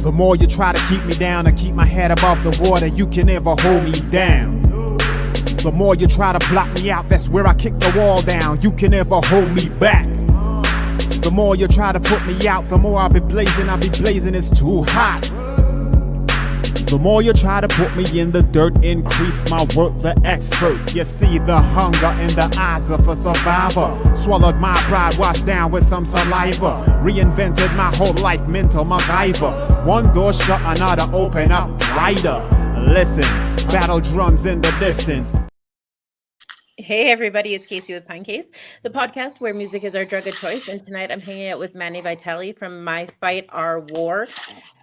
The more you try to keep me down and keep my head above the water, you can never hold me down. The more you try to block me out, that's where I kick the wall down. You can never hold me back. The more you try to put me out, the more I'll be blazing, it's too hot. The more you try to put me in the dirt, increase my work, the expert. You see the hunger in the eyes of a survivor. Swallowed my pride, washed down with some saliva. Reinvented my whole life, mental MacGyver. One door shut, another open up wider. Listen, battle drums in the distance. Hey everybody, it's Casey with Pinecase, the podcast where music is our drug of choice. And tonight I'm hanging out with Manny Vitale from My Fight, Our War,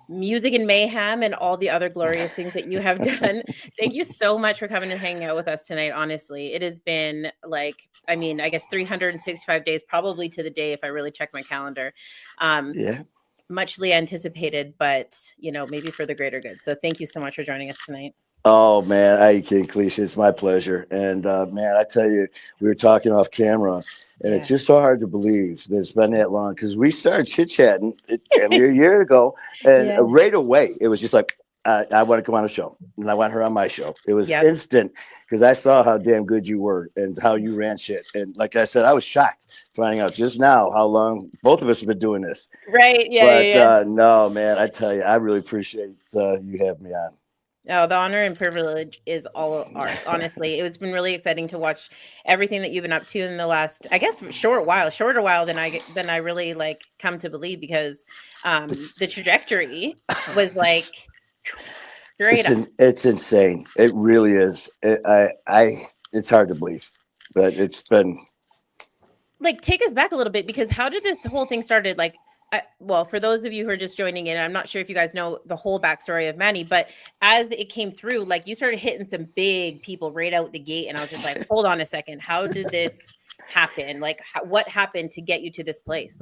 music and mayhem, and all the other glorious things that you have done. Thank you so much for coming and hanging out with us tonight. Honestly, it has been I guess 365 days, probably to the day if I really check my calendar. Muchly anticipated, but maybe for the greater good. So thank you so much for joining us tonight. Oh man, I can't cliche. It's my pleasure. And man, I tell you, we were talking off camera, and it's just so hard to believe that it's been that long, because we started chit chatting a year ago, and right away it was just like, I want to come on the show, and I want her on my show. It was instant, because I saw how damn good you were and how you ran shit. And like I said, I was shocked finding out just now how long both of us have been doing this. Right? Yeah. No, man, I tell you, I really appreciate you having me on. Oh, the honor and privilege is all ours. Honestly, it's been really exciting to watch everything that you've been up to in the last, I guess, shorter while than I really come to believe, because the trajectory was straight up. It's insane. It really is. It's hard to believe, but it's been take us back a little bit, because how did this whole thing started? Well, for those of you who are just joining in, I'm not sure if you guys know the whole backstory of Manny, but as it came through, you started hitting some big people right out the gate, and I was just like, hold on a second, how did this happen? What happened to get you to this place?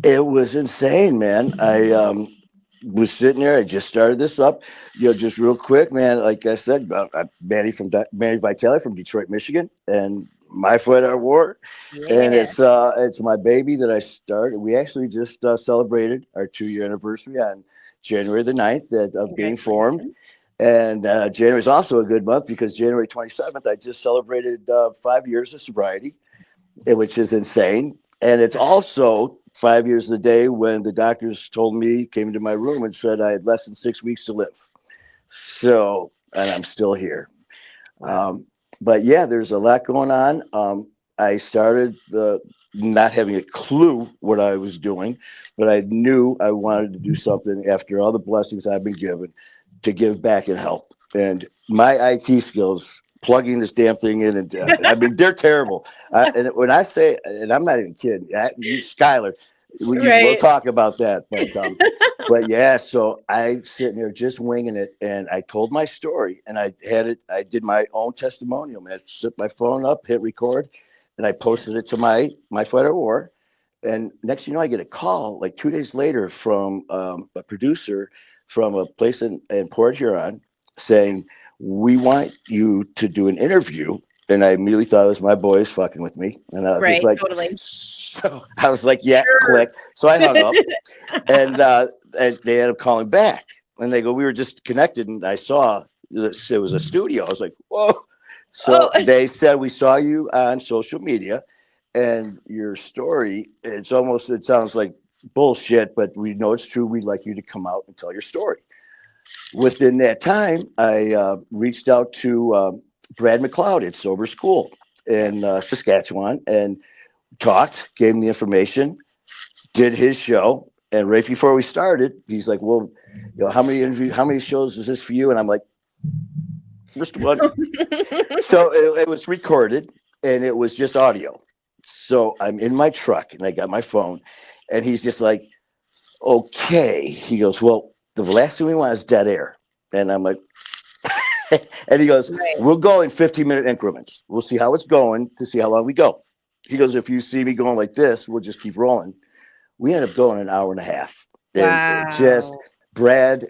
It was insane, man. I was sitting there. I just started this up, just real quick, man. Like I said, Manny Vitale from Detroit, Michigan, and My Fight, Our War. And it's my baby that I started. We actually just celebrated our 2-year anniversary on January the 9th of being formed. And January is also a good month, because January 27th, I just celebrated 5 years of sobriety, which is insane. And it's also 5 years the day when the doctors came into my room and said I had less than 6 weeks to live. So, and I'm still here. But yeah, there's a lot going on. I started not having a clue what I was doing, but I knew I wanted to do something after all the blessings I've been given to give back and help. And my IT skills, plugging this damn thing in, and they're terrible. And when I say, and I'm not even kidding, Skylar, we'll talk about that. But yeah, so I'm sitting there just winging it, and I told my story, and I did my own testimonial, man. Set my phone up, hit record, and I posted it to my Fight, Our War. And next thing you know, I get a call 2 days later from a producer from a place in Port Huron saying, we want you to do an interview. And I immediately thought it was my boys fucking with me. And I was just like, totally. So I was like, yeah, click. So I hung up, and they ended up calling back, and they go, we were just connected, and I saw it was a studio. I was like, whoa. So they said, we saw you on social media, and your story, it sounds like bullshit, but we know it's true. We'd like you to come out and tell your story. Within that time, I reached out to Brad McLeod at Sober School in Saskatchewan, and talked, gave him the information, did his show. And right before we started, he's like, well, how many shows is this for you? And I'm like, just one. So it was recorded, and it was just audio. So I'm in my truck, and I got my phone, and he's just like, okay. He goes, well, the last thing we want is dead air. And I'm like, and he goes, we'll go in 15-minute increments. We'll see how it's going to see how long we go. He goes, if you see me going like this, we'll just keep rolling. We ended up going an hour and a half. Wow. And Brad,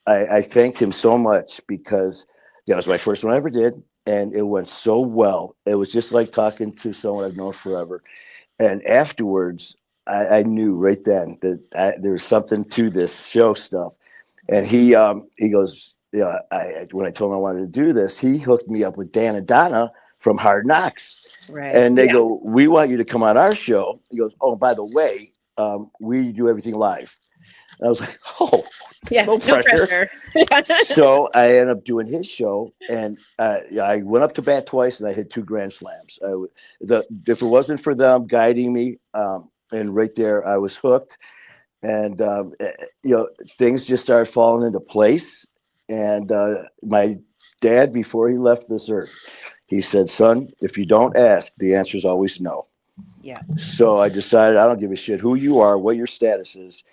I thanked him so much, because that was my first one I ever did. And it went so well. It was just like talking to someone I've known forever. And afterwards, I knew right then that there was something to this show stuff. And he goes, yeah, when I told him I wanted to do this, he hooked me up with Dan and Donna from Hard Knocks. Right. And they go, we want you to come on our show. He goes, oh, by the way, we do everything live. And I was like, oh, Yeah, no pressure. So I ended up doing his show, and I went up to bat twice, and I hit 2 grand slams. If it wasn't for them guiding me, and right there, I was hooked. And things just started falling into place. And my dad, before he left this earth, he said, son, if you don't ask, the answer is always no. Yeah. So I decided I don't give a shit who you are, what your status is.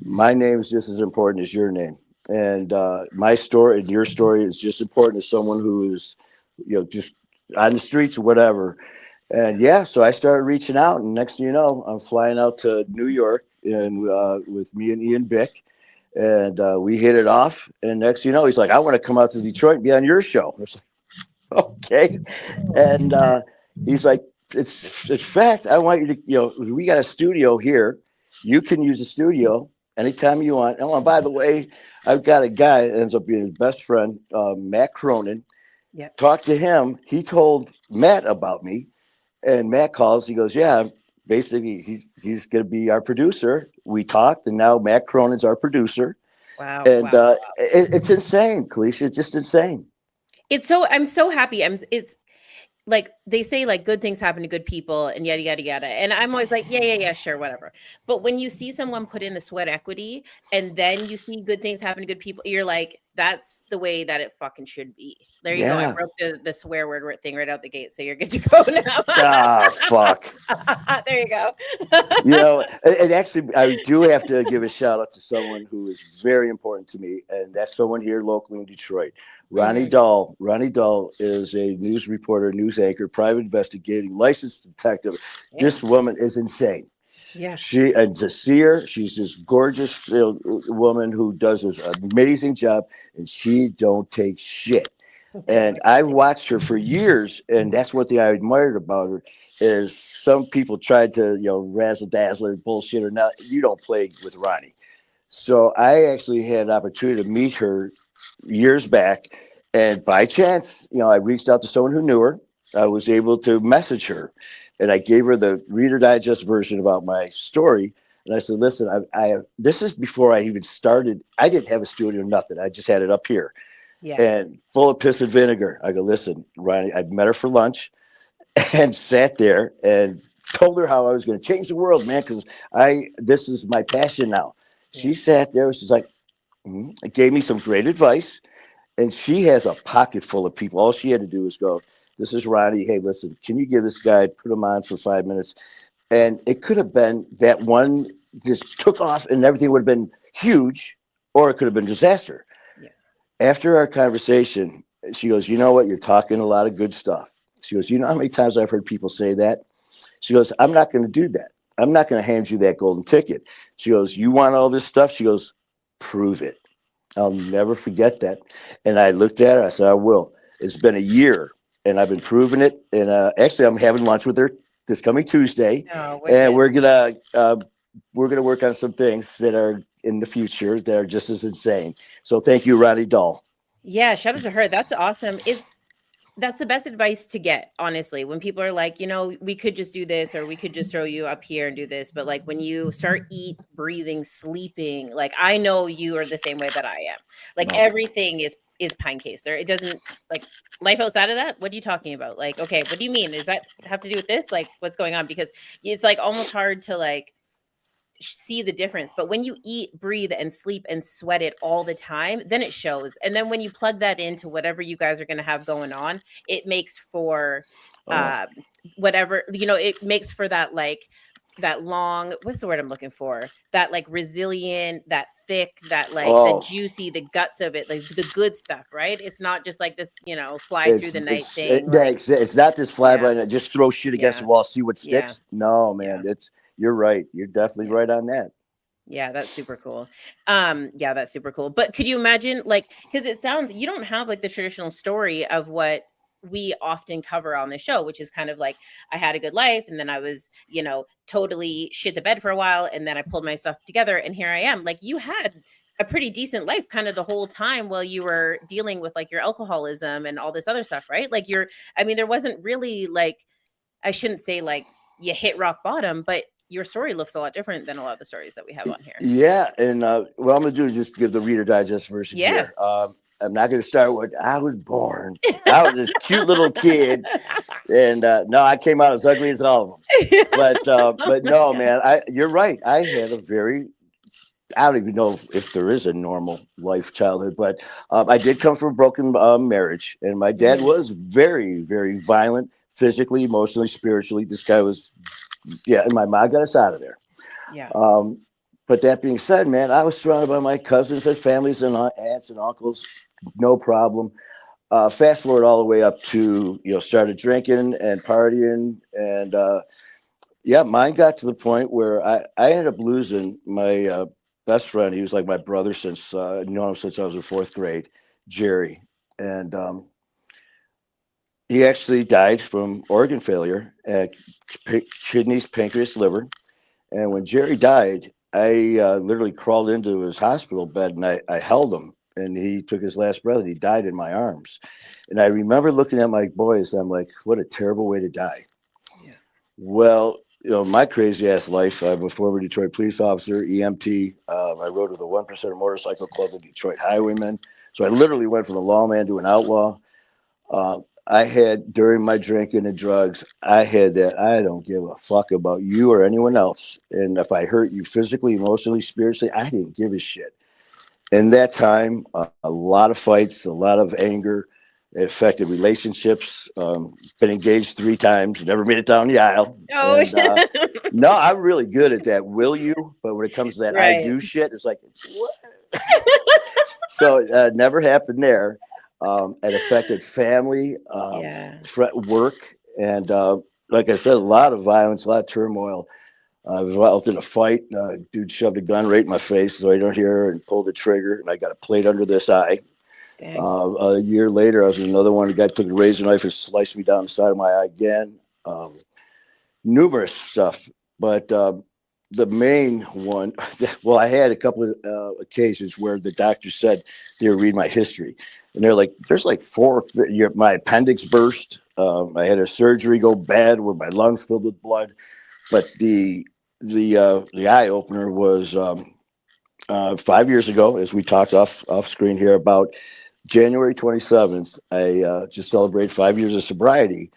My name is just as important as your name. And my story and your story is just important as someone who is, just on the streets or whatever. And so I started reaching out, and next thing you know, I'm flying out to New York and with me and Ian Bick, and we hit it off. And next thing you know, he's like, I want to come out to Detroit and be on your show. I was like, okay. And he's like, it's in fact, I want you to, we got a studio here. You can use the studio anytime you want. Oh, and by the way, I've got a guy that ends up being his best friend, Matt Cronin. Yep. Talk to him. He told Matt about me, and Matt calls. He goes, yeah, basically he's going to be our producer. We talked, and now Matt Cronin's our producer. Wow. And it's insane, Kalisha. It's just insane. I'm so happy. It's like they say, like, good things happen to good people and yada, yada, yada. And I'm always like, yeah, sure, whatever. But when you see someone put in the sweat equity and then you see good things happen to good people, you're like, that's the way that it fucking should be. There you go. I broke the swear word thing right out the gate. So you're good to go now. Fuck. There you go. And actually, I do have to give a shout out to someone who is very important to me. And that's someone here locally in Detroit. Ronnie Dahl. Ronnie Dahl is a news reporter, news anchor, private investigating, licensed detective. Yeah. This woman is insane. Yeah. And to see her, she's this gorgeous woman who does this amazing job, and she don't take shit. And I've watched her for years, and that's one thing I admired about her is some people tried to, razzle dazzle or bullshit or not. You don't play with Ronnie. So I actually had an opportunity to meet her years back, and by chance, I reached out to someone who knew her. I was able to message her, and I gave her the Reader Digest version about my story. And I said, listen, this is before I even started. I didn't have a studio or nothing. I just had it up here. Yeah. And full of piss and vinegar. I go, listen, Ronnie, I met her for lunch and sat there and told her how I was going to change the world, man, because this is my passion now. Yeah. She sat there. She's like, gave me some great advice. And she has a pocket full of people. All she had to do was go, this is Ronnie. Hey, listen, can you give this guy, put him on for 5 minutes? And it could have been that one just took off and everything would have been huge, or it could have been disaster. Yeah. After our conversation, she goes, you know what? You're talking a lot of good stuff. She goes, you know how many times I've heard people say that? She goes, I'm not going to do that. I'm not going to hand you that golden ticket. She goes, you want all this stuff? She goes, prove it. I'll never forget that. And I looked at her. I said, I will. It's been a year, and I've been proving it. And actually, I'm having lunch with her this coming Tuesday, and we're gonna work on some things that are in the future that are just as insane. So thank you, Ronnie Dahl. Yeah, shout out to her. That's awesome. That's the best advice to get, honestly, when people are like, we could just do this, or we could just throw you up here and do this. But like when you start breathing, sleeping, like I know you are the same way that I am. Like everything is Pinecase. It doesn't, like, life outside of that. What are you talking about? Like, okay, what do you mean? Does that have to do with this? Like, what's going on? Because it's like almost hard to like see the difference. But when you eat, breathe, and sleep and sweat it all the time, then it shows. And then when you plug that into whatever you guys are going to have going on, it makes for whatever, it makes for that, like, that long, what's the word I'm looking for? That like resilient, that thick, that like the juicy, the guts of it, like the good stuff, right? It's not just like this, fly through the night thing. It's not this fly by night, just throw shit against the wall, see what sticks. Yeah. No, man, you're right. You're definitely right on that. Yeah, that's super cool. That's super cool. But could you imagine, like, because it sounds, you don't have like the traditional story of what we often cover on the show, which is kind of like, I had a good life and then I was, totally shit the bed for a while and then I pulled myself together and here I am. Like, you had a pretty decent life kind of the whole time while you were dealing with like your alcoholism and all this other stuff, right? Like I mean, there wasn't really like, I shouldn't say like you hit rock bottom, but your story looks a lot different than a lot of the stories that we have on here. Yeah, and what I'm going to do is just give the Reader Digest version Yeah. here. I'm not going to start with I was born. I was this cute little kid, and no, I came out as ugly as all of them. But no, man, you're right. I had a very, I don't even know if there is a normal life childhood, but I did come from a broken marriage, and my dad was very, very violent, physically, emotionally, spiritually. This guy was, and my mom got us out of there. Yeah. But that being said, man, I was surrounded by my cousins and families and aunts and uncles, no problem. Fast forward all the way up to, started drinking and partying. And mine got to the point where I ended up losing my best friend. He was like my brother since I've known him since I was in fourth grade, Jerry. And he actually died from organ failure, kidneys, pancreas, liver. And when Jerry died, I literally crawled into his hospital bed and I held him, and he took his last breath and he died in my arms. And I remember looking at my boys and I'm like, what a terrible way to die. Yeah. Well, my crazy ass life, I'm a former Detroit police officer, EMT. I rode with the 1% Motorcycle Club, the Detroit Highwaymen. So I literally went from a lawman to an outlaw. I had, during my drinking and drugs, I had that I don't give a fuck about you or anyone else. And if I hurt you physically, emotionally, spiritually, I didn't give a shit. In that time, a lot of fights, a lot of anger. It affected relationships. Been engaged 3 times, never made it down the aisle. Oh, And, no, I'm really good at that. Will you? But when it comes to that I do shit, it's like, what? So never happened there. It affected family, work, and like I said, a lot of violence, a lot of turmoil. I was involved in a fight. Dude shoved a gun right in my face, so I don't hear, and pulled the trigger, and I got a plate under this eye. A year later, I was in another one. The guy took a razor knife and sliced me down the side of my eye again. Numerous stuff, but the main one, well, I had a couple of occasions where the doctor said they would read my history. And they're like, there's like 4, my appendix burst. I had a surgery go bad where my lungs filled with blood. But the eye opener was 5 years ago, as we talked off screen here, about January 27th. I just celebrated 5 years of sobriety.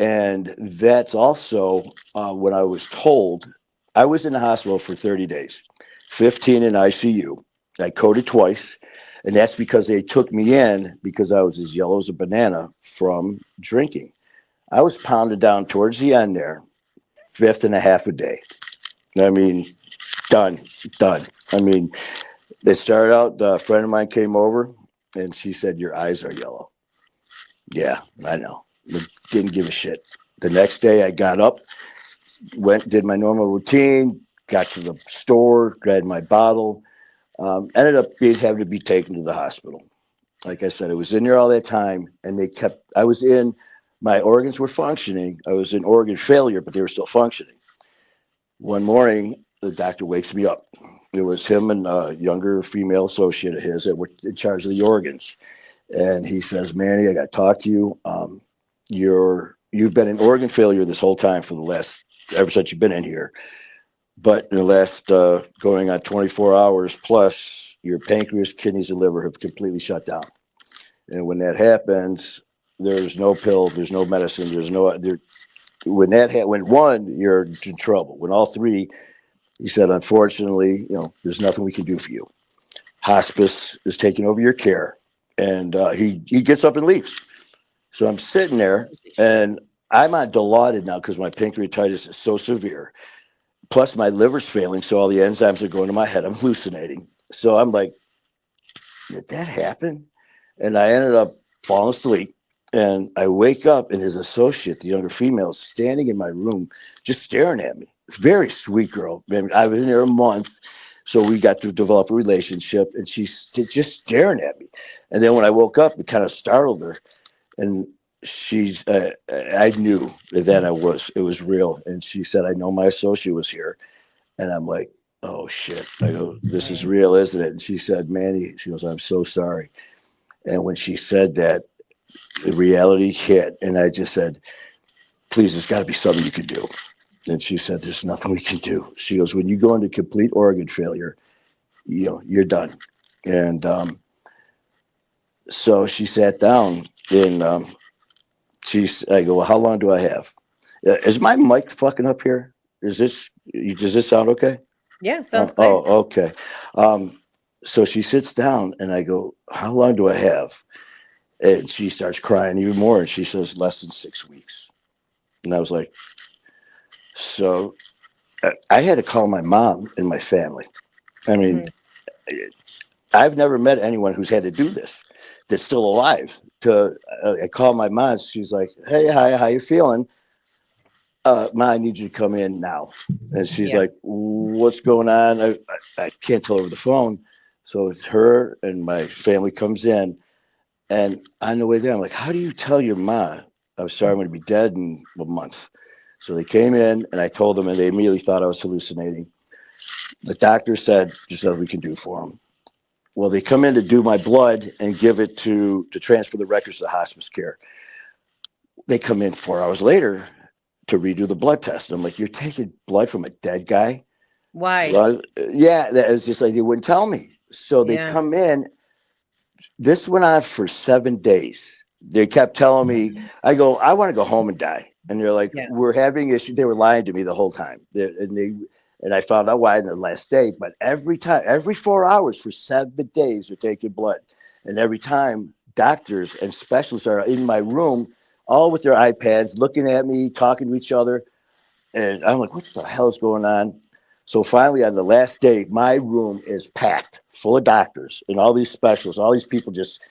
And that's also when I was told I was in the hospital for 30 days, 15 in ICU. I coded twice. And that's because they took me in because I was as yellow as a banana from drinking. I was pounded down towards the end there, 5th and a half a day. I mean, done. I mean, it started out, a friend of mine came over and she said, your eyes are yellow. Yeah, I know. Didn't give a shit. The next day I got up, did my normal routine, got to the store, grabbed my bottle. Ended up having to be taken to the hospital. Like I said, I was in there all that time, and my organs were functioning. I was in organ failure, but they were still functioning. One morning, the doctor wakes me up. It was him and a younger female associate of his that were in charge of the organs. And he says, Manny, I got to talk to you. You've been in organ failure this whole time ever since you've been in here. But in the last going on 24 hours plus, your pancreas, kidneys, and liver have completely shut down. And when that happens, there's no pill, there's no medicine, when one, you're in trouble. When all 3, he said, unfortunately, there's nothing we can do for you. Hospice is taking over your care. And he gets up and leaves. So I'm sitting there, and I'm on Dilaudid now because my pancreatitis is so severe. Plus, my liver's failing, so all the enzymes are going to my head. I'm hallucinating. So I'm like, did that happen? And I ended up falling asleep. And I wake up, and his associate, the younger female, is standing in my room just staring at me. Very sweet girl. I mean, I was in there a month, so we got to develop a relationship, and she's just staring at me. And then when I woke up, it kind of startled her. And I knew that it was real. And she said, I know my associate was here. And I'm like, oh shit. I go, this is real, isn't it? And she said, Manny, she goes, I'm so sorry. And when she said that, the reality hit. And I just said, please, there's got to be something you can do. And she said, there's nothing we can do. She goes, when you go into complete organ failure, you're done. And so she sat down and I go, well, how long do I have? Is my mic fucking up here? Does this sound okay? Yeah, sounds clear. Oh, okay. So she sits down and I go, how long do I have? And she starts crying even more. And she says, less than 6 weeks. And I was like, so I had to call my mom and my family. I mean, I've never met anyone who's had to do this that's still alive. I called my mom. She's like, hey, hi, how you feeling? Ma, I need you to come in now. And she's like, what's going on? I can't tell over the phone. So it's her and my family comes in. And on the way there, I'm like, how do you tell your ma, I'm sorry, I'm going to be dead in a month? So they came in and I told them, and they immediately thought I was hallucinating. The doctor said, there's nothing we can do for them. Well, they come in to do my blood and give it to transfer the records to hospice care. They come in 4 hours later to redo the blood test. And I'm like, you're taking blood from a dead guy? Why? Well, yeah, that was just like, they wouldn't tell me. So they come in. This went on for 7 days. They kept telling me, I go, I want to go home and die. And they're like, we're having issues. They were lying to me the whole time. And I found out why in the last day. But every 4 hours for 7 days, they're taking blood. And every time doctors and specialists are in my room, all with their iPads, looking at me, talking to each other. And I'm like, what the hell is going on? So finally, on the last day, my room is packed full of doctors and all these specialists, all these people just,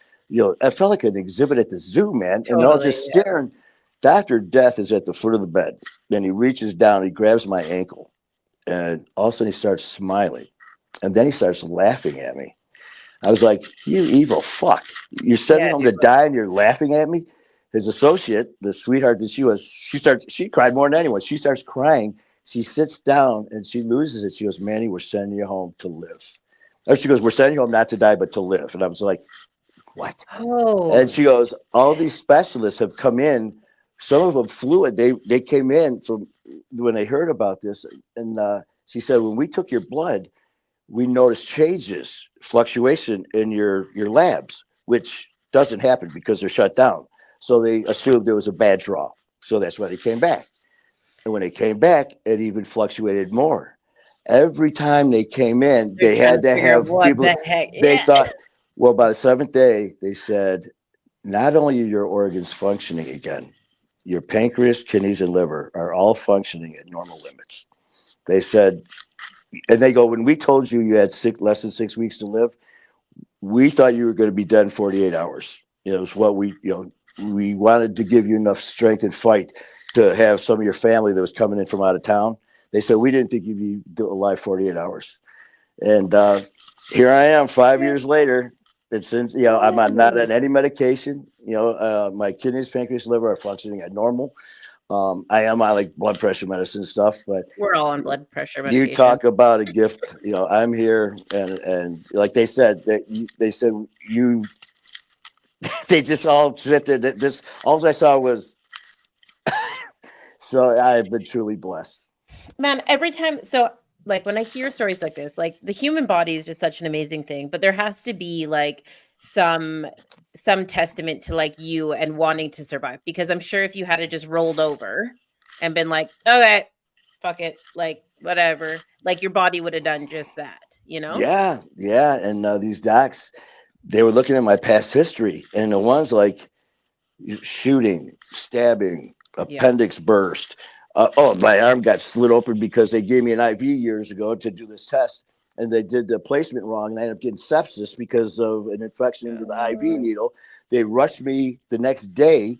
I felt like an exhibit at the zoo, man. And they're all just staring. Dr. Death is at the foot of the bed. Then he reaches down, he grabs my ankle, and all of a sudden he starts smiling. And then he starts laughing at me. I was like, you evil fuck. You're sending home to die and you're laughing at me? His associate, the sweetheart that she was, she cried more than anyone. She starts crying. She sits down and she loses it. She goes, Manny, we're sending you home to live. Or she goes, we're sending you home not to die, but to live. And I was like, what? Oh. And she goes, all these specialists have come in. Some of them flew it. They came in from when they heard about this. And she said, when we took your blood, we noticed changes, fluctuation in your labs, which doesn't happen because they're shut down. So they assumed there was a bad draw. So that's why they came back. And when they came back, it even fluctuated more. Every time they came in, they had to have people. They thought, well, by the 7th day, they said, not only are your organs functioning again, your pancreas, kidneys, and liver are all functioning at normal limits. They said, and they go, when we told you you had less than 6 weeks to live, we thought you were going to be dead in 48 hours. It was what we wanted to give you enough strength and fight to have some of your family that was coming in from out of town. They said, we didn't think you'd be alive 48 hours. And here I am 5 years later. And since, I'm not on any medication, my kidneys, pancreas, liver are functioning at normal. I am on like blood pressure medicine and stuff, but we're all on blood pressure medication. You talk about a gift, I'm here. And like they said, they just all sit there. All I saw was, so I've been truly blessed. Man, every time, so like when I hear stories like this, like the human body is just such an amazing thing, but there has to be like some testament to like you and wanting to survive, because I'm sure if you had just rolled over and been like, okay, fuck it, like whatever, like your body would have done just that, Yeah. And these docs, they were looking at my past history, and the ones like shooting, stabbing, appendix burst. My arm got slit open because they gave me an IV years ago to do this test, and they did the placement wrong, and I ended up getting sepsis because of an infection into the IV needle. They rushed me the next day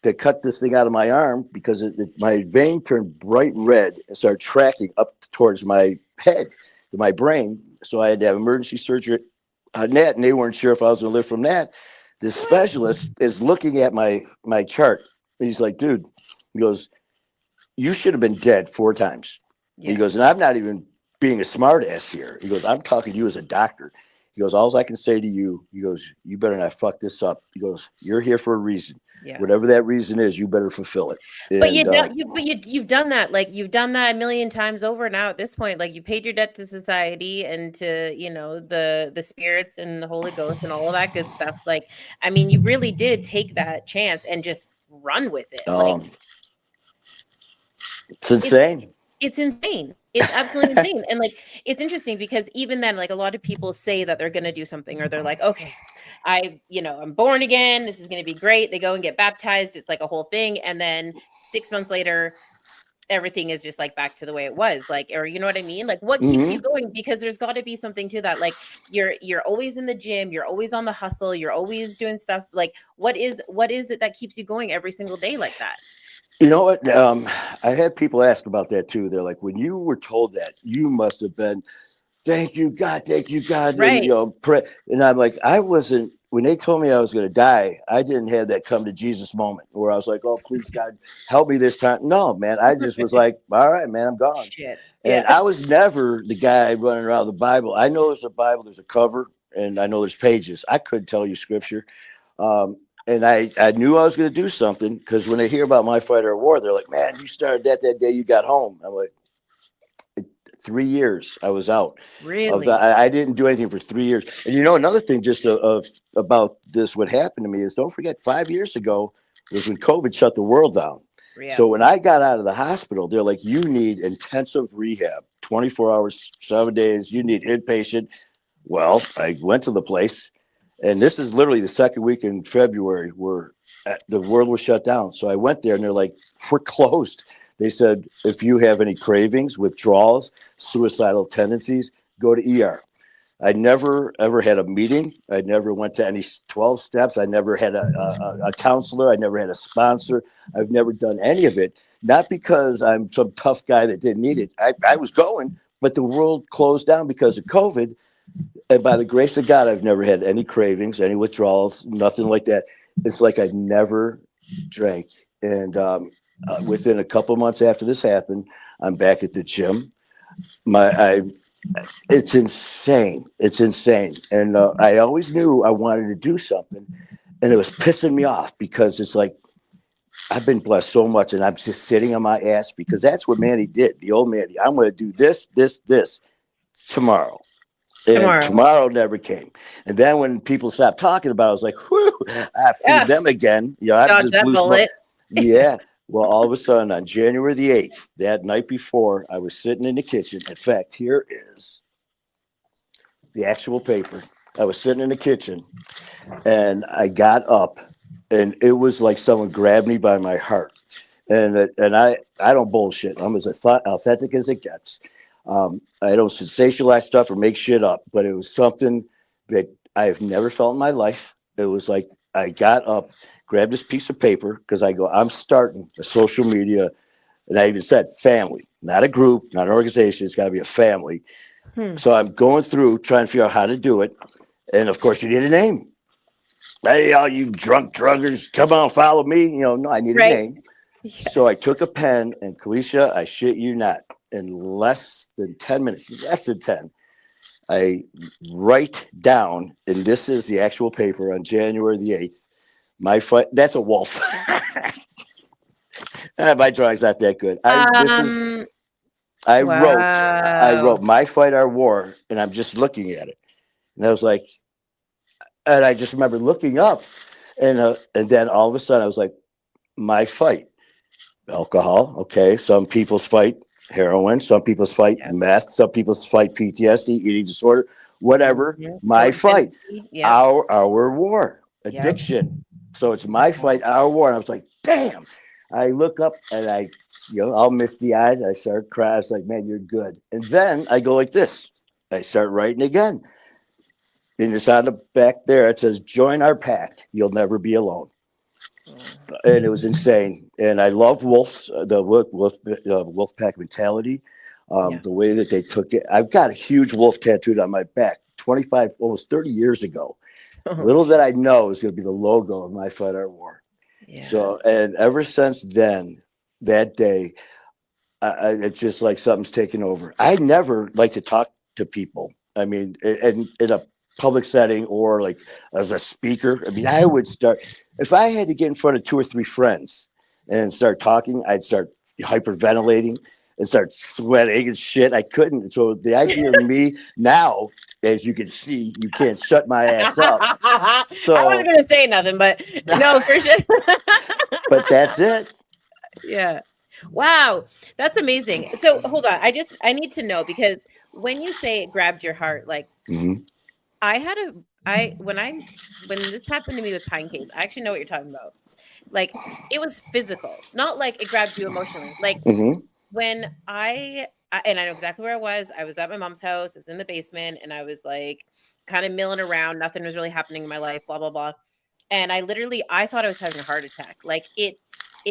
to cut this thing out of my arm because my vein turned bright red and started tracking up towards my head, to my brain. So I had to have emergency surgery on that, and they weren't sure if I was going to live from that. The specialist is looking at my chart. And he's like, dude, he goes, you should have been dead 4 times. Yeah. He goes, and I'm not even being a smart ass here. He goes, I'm talking to you as a doctor. He goes, all I can say to you, he goes, you better not fuck this up. He goes, you're here for a reason. Yeah. Whatever that reason is, you better fulfill it. But And, you've done that. Like, you've done that a million times over now at this point. Like, you paid your debt to society and to, you know, the spirits and the Holy Ghost and all of that good stuff. Like, I mean, you really did take that chance and just run with it. Like, it's insane. It's insane. It's absolutely insane. And like, it's interesting because even then, like, a lot of people say that they're going to do something, or they're like, okay, I'm born again. This is going to be great. They go and get baptized. It's like a whole thing. And then 6 months later, everything is just like back to the way it was. Like, or you know what I mean? Like, what keeps you going? Because there's got to be something to that. Like, you're always in the gym. You're always on the hustle. You're always doing stuff. Like, what is it that keeps you going every single day like that? You know what? I had people ask about that too. They're like, when you were told that, you must have been, thank you, God. Right. And, pray. And I'm like, I wasn't, when they told me I was going to die, I didn't have that come to Jesus moment where I was like, oh, please, God, help me this time. No, man. I just was like, all right, man, I'm gone. Shit. And I was never the guy running around the Bible. I know there's a Bible, there's a cover, and I know there's pages. I couldn't tell you scripture. And I knew I was going to do something, because when they hear about My Fight or War, they're like, man, you started that day you got home. I'm like, 3 years I was out. Really? I didn't do anything for 3 years. And another thing just about this, what happened to me is, don't forget, 5 years ago was when COVID shut the world down. Yeah. So when I got out of the hospital, they're like, you need intensive rehab, 24 hours, 7 days. You need inpatient. Well, I went to the place. And this is literally the second week in February where the world was shut down. So I went there and they're like, we're closed. They said, if you have any cravings, withdrawals, suicidal tendencies, go to ER. I never, ever had a meeting. I never went to any 12 steps. I never had a counselor. I never had a sponsor. I've never done any of it. Not because I'm some tough guy that didn't need it. I was going, but the world closed down because of COVID. And by the grace of God, I've never had any cravings, any withdrawals, nothing like that. It's like I never drank. And within a couple months after this happened, I'm back at the gym. It's insane. It's insane. And I always knew I wanted to do something. And it was pissing me off, because it's like, I've been blessed so much, and I'm just sitting on my ass, because that's what Manny did. The old Manny. I'm going to do this tomorrow. And tomorrow never came. And then when people stopped talking about it, I was like, whew, I feed them again. I just blew smoke. Yeah. Well, all of a sudden on January the 8th, that night before, I was sitting in the kitchen. In fact, here is the actual paper. I was sitting in the kitchen, and I got up, and it was like someone grabbed me by my heart. And I don't bullshit. I'm as authentic as it gets. I don't sensationalize stuff or make shit up, but it was something that I've never felt in my life. It was like, I got up, grabbed this piece of paper, because I'm starting a social media, and I even said family, not a group, not an organization. It's got to be a family. So I'm going through trying to figure out how to do it. And of course, you need a name. Hey, all you drunk druggers, come on, follow me. No, I need a name. Yeah. So I took a pen, and Kalisha, I shit you not, in less than 10 minutes, I write down, and this is the actual paper on January the 8th. My fight. That's a wolf. My drawing's not that good. I wrote My Fight, Our War, and I'm just looking at it. And I was like, and I just remember looking up, and then all of a sudden I was like, my fight. Alcohol. Okay. Some people's fight heroin. Some people's fight meth. Some people's fight PTSD, eating disorder, whatever. My fight. Our war. Addiction. So it's My Fight, Our War. And I was like, damn. I look up, and I'll miss the eyes. I start crying. I was like, man, you're good. And then I go like this. I start writing again. And it's on the back there. It says, join our pack. You'll never be alone. And it was insane. And I love wolves, the wolf pack mentality, the way that they took it. I've got a huge wolf tattooed on my back 25, almost 30 years ago. Little that I know is going to be the logo of My Fight, Our War. Yeah. So, and ever since then, that day, it's just like something's taken over. I never like to talk to people. I mean, in a public setting or like as a speaker. I mean, I would start, if I had to get in front of 2 or 3 friends and start talking, I'd start hyperventilating and start sweating and shit. I couldn't. So the idea of me now, as you can see, you can't shut my ass up. So I wasn't going to say nothing, but no, for sure. But that's it. Yeah. Wow. That's amazing. So hold on. I need to know, because when you say it grabbed your heart, like when this happened to me with Pinecase, I actually know what you're talking about. Like, it was physical, not like it grabbed you emotionally. Like when and I know exactly where I was. I was at my mom's house. I was in the basement, and I was like kind of milling around. Nothing was really happening in my life, blah, blah, blah. And I thought I was having a heart attack. Like it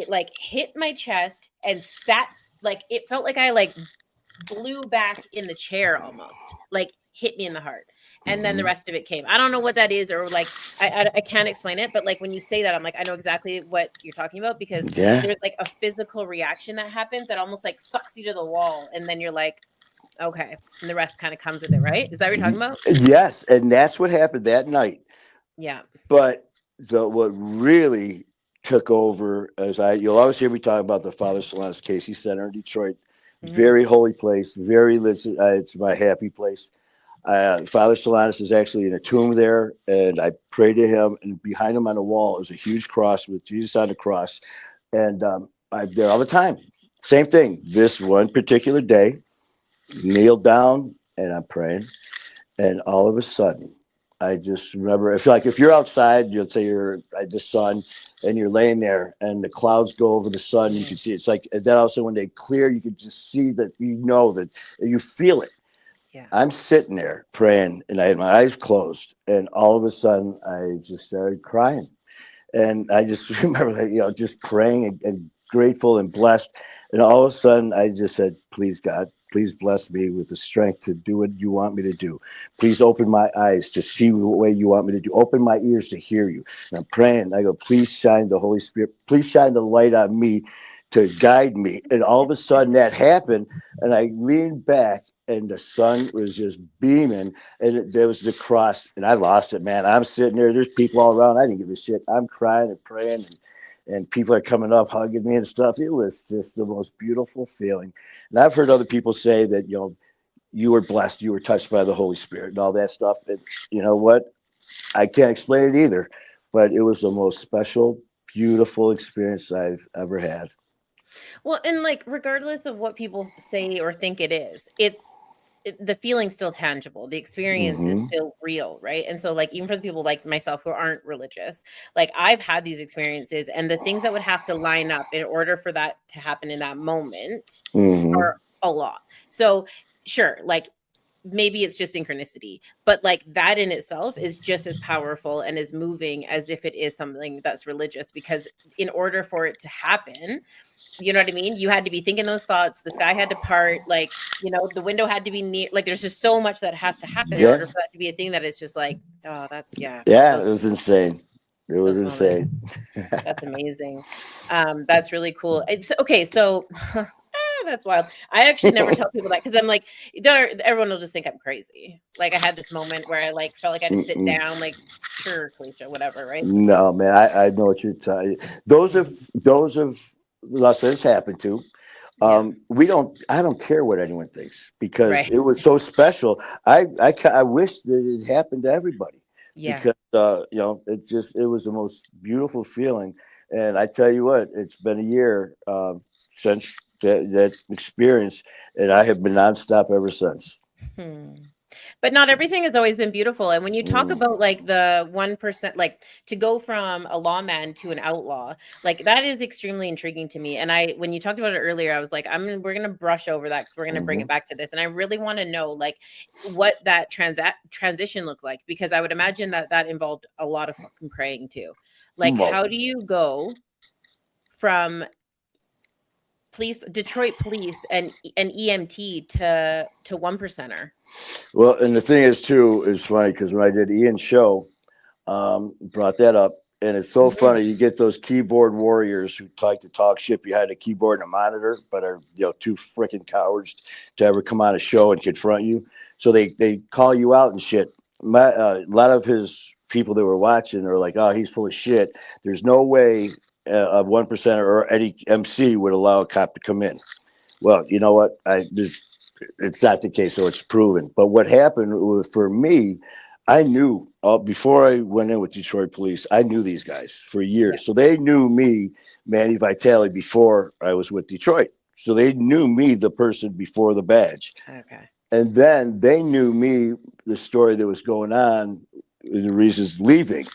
like hit my chest and sat, like it felt like I like blew back in the chair almost, like hit me in the heart. And then the rest of it came. I don't know what that is, or like I can't explain it, but like when you say that, I'm like, I know exactly what you're talking about, because there's like a physical reaction that happens that almost like sucks you to the wall, and then you're like, okay, and the rest kind of comes with it, right? Is that what you're talking about? Yes, and that's what happened that night. Yeah. But what really took over, you'll always hear me talk about the Father Solanus Casey Center in Detroit. Very holy place, very it's my happy place. Father Solanus is actually in a tomb there, and I pray to him, and behind him on the wall is a huge cross with Jesus on the cross. And I'm there all the time. Same thing. This one particular day, kneel down and I'm praying, and all of a sudden, I just remember, if you're outside, you'll say you're at the sun, and you're laying there, and the clouds go over the sun, you can see it's like, and then also when they clear, you can just see that, that you feel it. Yeah. I'm sitting there praying, and I had my eyes closed, and all of a sudden I just started crying. And I just remember, just praying and grateful and blessed. And all of a sudden I just said, please, God, please bless me with the strength to do what you want me to do. Please open my eyes to see what way you want me to do. Open my ears to hear you. And I'm praying. I go, please shine the Holy Spirit. Please shine the light on me to guide me. And all of a sudden that happened. And I leaned back, and the sun was just beaming, and there was the cross, and I lost it, man. I'm sitting there. There's people all around. I didn't give a shit. I'm crying and praying, and people are coming up, hugging me and stuff. It was just the most beautiful feeling. And I've heard other people say that, you were blessed, you were touched by the Holy Spirit and all that stuff. And you know what? I can't explain it either, but it was the most special, beautiful experience I've ever had. Well, and like, regardless of what people say or think it is, the feeling's still tangible. The experience is still real, right? And so like, even for the people like myself who aren't religious, like I've had these experiences, and the things that would have to line up in order for that to happen in that moment are a lot. So sure, like maybe it's just synchronicity, but like that in itself is just as powerful and as moving as if it is something that's religious, because in order for it to happen, you know what I mean? You had to be thinking those thoughts. The sky had to part, like, the window had to be near. Like, there's just so much that has to happen in order for that to be a thing that is just like, oh, that's, Yeah, it was insane. It was insane. That's amazing. That's really cool. It's okay. So that's wild. I actually never tell people that, because I'm like, everyone will just think I'm crazy. Like, I had this moment where I like felt like I had to sit down, like, sure, Kalisha, whatever, right? No, man, I know what you're talking. Those of us that's happened to. I don't care what anyone thinks, because it was so special. I wish that it happened to everybody. Yeah. Because it was the most beautiful feeling. And I tell you what, it's been a year since that experience, and I have been nonstop ever since. But not everything has always been beautiful. And when you talk about like the 1%, like to go from a lawman to an outlaw, like that is extremely intriguing to me. And when you talked about it earlier, I was like, we're going to brush over that, because we're going to bring it back to this. And I really want to know like what that transition looked like, because I would imagine that involved a lot of fucking praying too. Like, how do you go from Detroit police and EMT to 1%er? Well, and the thing is too, is funny, because when I did Ian's show, brought that up, And it's so funny. You get those keyboard warriors who like to talk shit behind a keyboard and a monitor, but are too freaking cowards to ever come on a show and confront you. So they call you out and shit. A lot of his people that were watching are like, "Oh, he's full of shit." There's no way a 1% or any MC would allow a cop to come in. Well, you know what? It's not the case, so it's proven. But what happened for me, I knew before I went in with Detroit Police, I knew these guys for years. Yeah. So they knew me, Manny Vitale, before I was with Detroit. So they knew me, the person before the badge. Okay. And then they knew me, the story that was going on, the reasons leaving.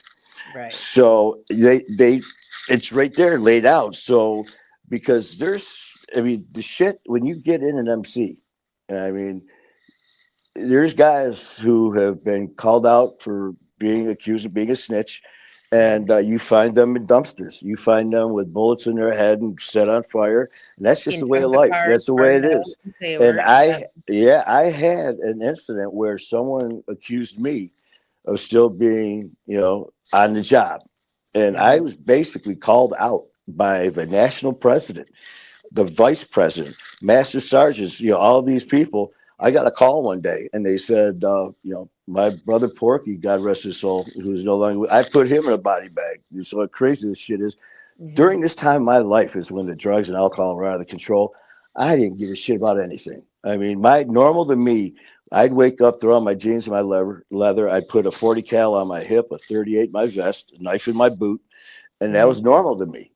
Right. So it's right there laid out. So because the shit, when you get in an MC, there's guys who have been called out for being accused of being a snitch, and you find them in dumpsters. You find them with bullets in their head and set on fire, and that's just the way of life. That's the way it is. And I had an incident where someone accused me of still being, on the job, and I was basically called out by the national president, the vice president, master sergeants, all these people. I got a call one day and they said, my brother Porky, God rest his soul, who's no longer with, I put him in a body bag. So crazy this shit is. During this time of my life is when the drugs and alcohol were out of the control. I didn't give a shit about anything. My normal to me, I'd wake up, throw on my jeans and my leather. I'd put a 40 cal on my hip, a 38 in my vest, a knife in my boot. And that was normal to me.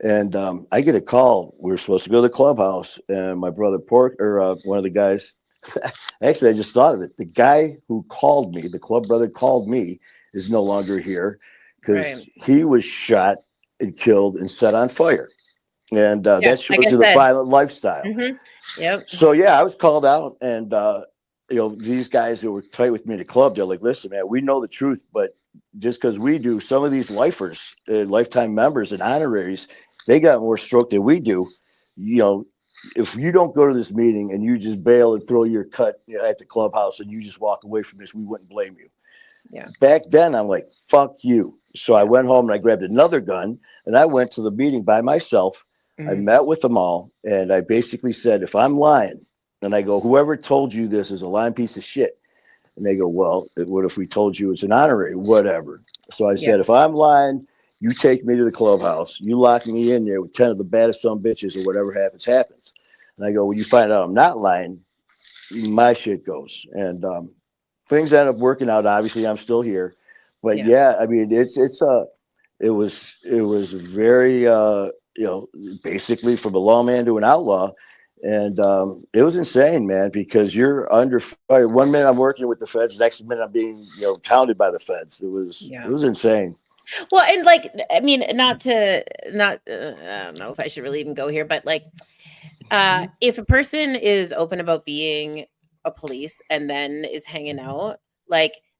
And I get a call. We were supposed to go to the clubhouse, and my brother one of the guys, actually, I just thought of it. The guy who called me, the club brother called me, is no longer here because he was shot and killed and set on fire. And that shows you the violent lifestyle. Yep. So, I was called out, and, these guys who were tight with me in the club, they're like, listen, man, we know the truth, but just because we do, some of these lifers, lifetime members and honoraries, they got more stroke than we do. If you don't go to this meeting and you just bail and throw your cut at the clubhouse and you just walk away from this, we wouldn't blame you. Yeah. Back then, I'm like, fuck you. So I went home and I grabbed another gun and I went to the meeting by myself. I met with them all. And I basically said, if I'm lying, and I go, whoever told you this is a lying piece of shit. And they go, well, what if we told you it's an honorary? Whatever. So I said, if I'm lying, you take me to the clubhouse. You lock me in there with 10 of the baddest son of bitches, or whatever happens. And I go, when you find out I'm not lying, my shit goes. And things end up working out. Obviously, I'm still here. But it was very, basically from a lawman to an outlaw. And it was insane, man, because you're under fire. 1 minute I'm working with the feds, next minute I'm being, hounded by the feds. It was insane. Well, and I don't know if I should really even go here, but if a person is open about being a police and then is hanging out,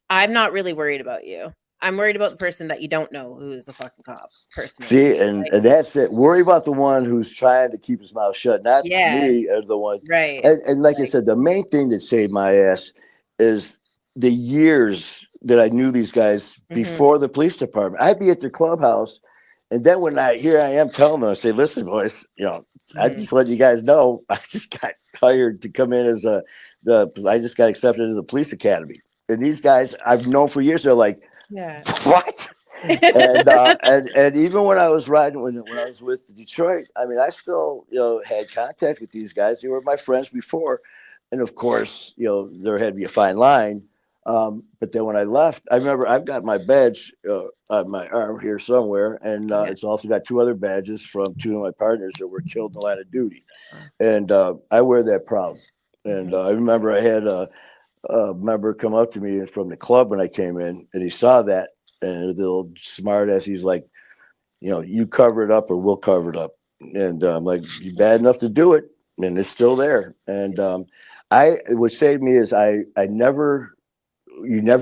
I'm not really worried about you. I'm worried about the person that you don't know who is the fucking cop personally. See, and that's it. Worry about the one who's trying to keep his mouth shut, not me or the one. Right. And like I said, the main thing that saved my ass is the years that I knew these guys before the police department. I'd be at their clubhouse, and then when I am telling them, I say, listen, boys, I just let you guys know, I just got hired to come in as I just got accepted into the police academy. And these guys I've known for years, they're like, what? and even when I was riding, when I was with Detroit, I still, had contact with these guys. They were my friends before. And of course, there had to be a fine line. But then when I left, I remember I've got my badge on my arm here somewhere. And it's also got 2 other badges from 2 of my partners that were killed in the line of duty. And I wear that proud. And I remember I had a member come up to me from the club when I came in, and he saw that, and the little smart ass, he's like, you cover it up or we'll cover it up. And I'm like, you bad enough to do it, and it's still there. And what saved me is you never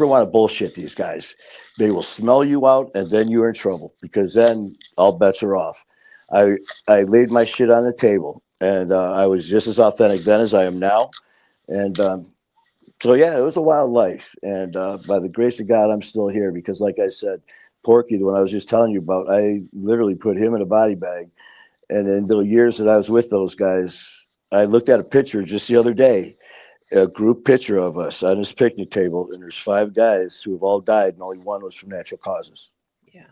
want to bullshit these guys. They will smell you out, and then you're in trouble, because then all bets are off. I laid my shit on the table, and I was just as authentic then as I am now. And so, it was a wild life. And by the grace of God, I'm still here because, like I said, Porky, the one I was just telling you about, I literally put him in a body bag. And in the years that I was with those guys, I looked at a picture just the other day, a group picture of us on this picnic table, and there's 5 guys who have all died, and only one was from natural causes. Yeah.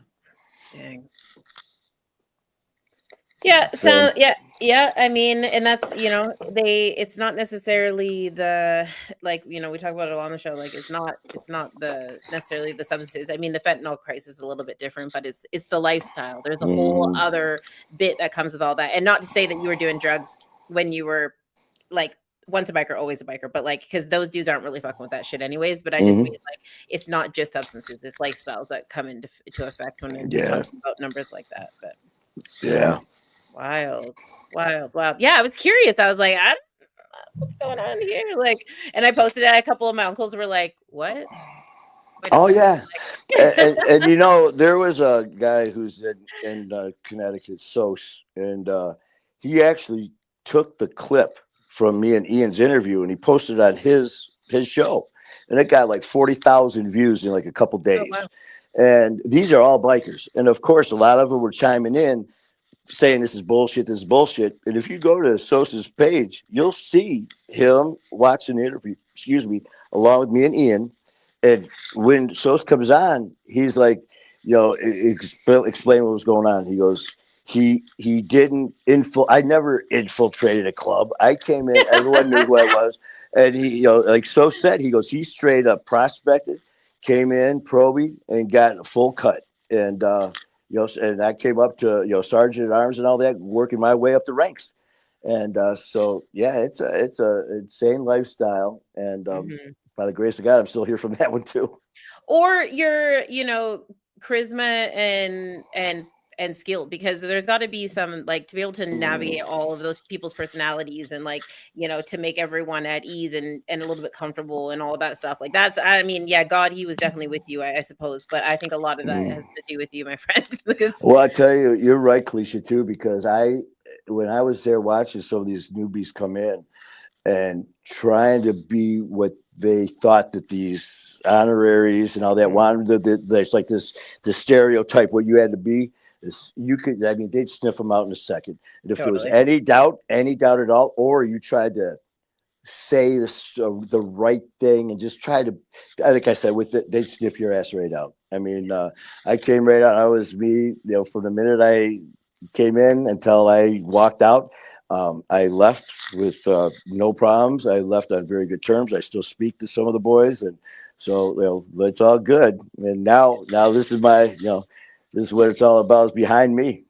Dang. Yeah. So yeah. I mean, and that's, it's not necessarily the, like, we talk about it on the show. Like, it's not the necessarily the substances. I mean, the fentanyl crisis is a little bit different, but it's the lifestyle. There's a whole other bit that comes with all that. And not to say that you were doing drugs when you were like once a biker, always a biker, but like, because those dudes aren't really fucking with that shit anyways. But I just mean, like, it's not just substances, it's lifestyles that come into effect when you're talking about numbers like that. But yeah. Wild. Yeah, I was curious. I was like, I don't know what's going on here. Like, and I posted it. A couple of my uncles were like, "What?" Yeah. And there was a guy who's in Connecticut, Sos, and he actually took the clip from me and Ian's interview, and he posted it on his show, and it got like 40,000 views in like a couple days. Oh, wow. And these are all bikers, and of course, a lot of them were chiming in, saying this is bullshit. And if you go to Sosa's page, you'll see him watching the interview, along with me and Ian. And when Sosa comes on, he's like, explain what was going on. He goes, he didn't I never infiltrated a club. I came in, everyone knew who I was. And he, like Sosa said, he goes, he straight up prospected, came in, probie, and got a full cut. And, and I came up to, sergeant at arms and all that, working my way up the ranks. And it's a insane lifestyle. And by the grace of God, I'm still here from that one too. Or your, charisma and skill, because there's got to be some, like, to be able to navigate all of those people's personalities and, like, to make everyone at ease and a little bit comfortable and all of that stuff. Like, that's, I mean, yeah, God, he was definitely with you, I suppose, but I think a lot of that has to do with you, my friend. Well, I tell you, you're right, Kalisha, too, because when I was there watching some of these newbies come in and trying to be what they thought that these honoraries and all that wanted, it's like this stereotype what you had to be. They'd sniff them out in a second. And if there was any doubt at all, or you tried to say the right thing and just try to, like I said, they'd sniff your ass right out. I mean, I came right out. I was me, from the minute I came in until I walked out. I left with no problems. I left on very good terms. I still speak to some of the boys, and so it's all good. And now this is this is what it's all about, is behind me.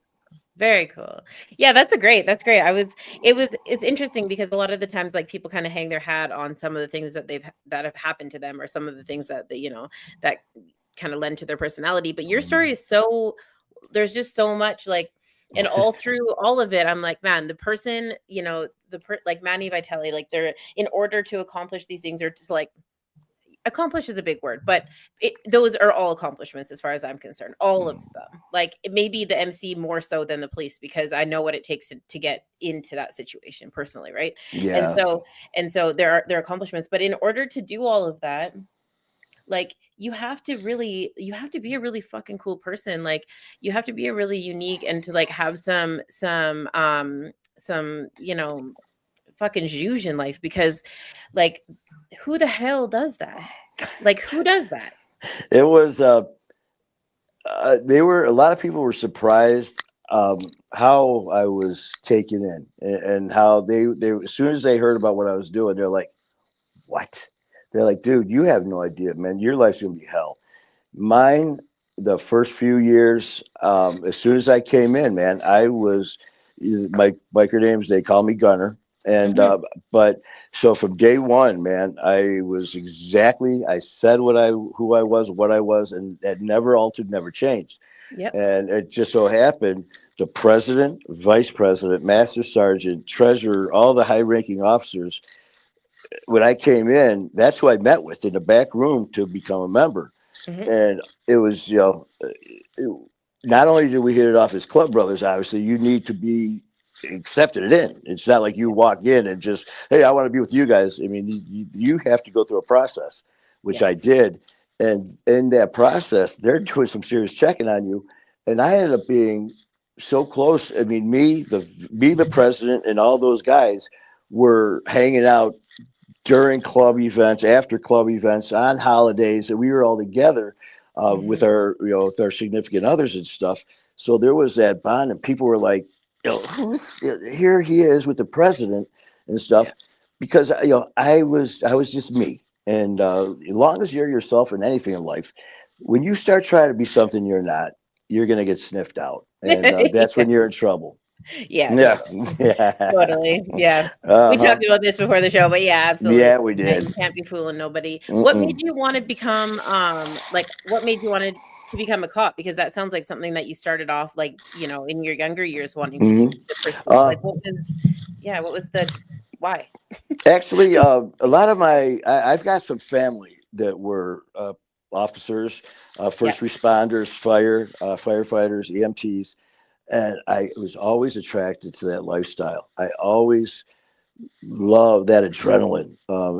Very cool. Yeah, that's great. It's interesting because a lot of the times, like, people kind of hang their hat on some of the things that have happened to them, or some of the things that that kind of lend to their personality. But your story is there's just so much, like, and all through all of it, I'm like, man, the person, like Manny Vitale, like, they're, in order to accomplish these things, or just, like, accomplish is a big word, but those are all accomplishments as far as I'm concerned, all of them. Like, it may be the MC more so than the police, because I know what it takes to get into that situation personally, right? Yeah. And so there are accomplishments, but in order to do all of that, like, you have to be a really fucking cool person. Like, you have to be a really unique, and to, like, have some fucking juice in life, because, like, who the hell does that? Like, who does that? It was a lot of people were surprised how I was taken in, and how they as soon as they heard about what I was doing, they're like, what? They're like, dude, you have no idea, man. Your life's gonna be hell. Mine, the first few years, as soon as I came in, man, I was, my biker names, they call me Gunner. And but so from day one, man, I said who I was, what I was, and that never altered, never changed. Yep. And it just so happened the president, vice president, master sergeant, treasurer, all the high-ranking officers, when I came in, that's who I met with in the back room to become a member. And it was, not only did we hit it off as club brothers, obviously, you need to be accepted it in. It's not like you walk in and just, hey, I want to be with you guys. I mean, you have to go through a process, which I did. And in that process, they're doing some serious checking on you. And I ended up being so close. I mean, the president, and all those guys were hanging out during club events, after club events, on holidays, and we were all together with our significant others and stuff. So there was that bond, and people were like, who's here? He is with the president and stuff, because I was just me. And as long as you're yourself in anything in life, when you start trying to be something you're not, you're gonna get sniffed out, and that's when you're in trouble. Yeah, Yeah. totally. Yeah. We Uh-huh. talked about this before the show, but yeah, absolutely. Yeah, we Yeah, did. you can't be fooling nobody. What made Mm-mm. you want to become like what made you want to become a cop? Because that sounds like something that you started off like, in your younger years wanting to do, Mhm. to pursue. Uh, Like what was the why? Actually, a lot of I've got some family that were officers, Yeah. first responders, firefighters, EMTs, and I was always attracted to that lifestyle. I always love that adrenaline.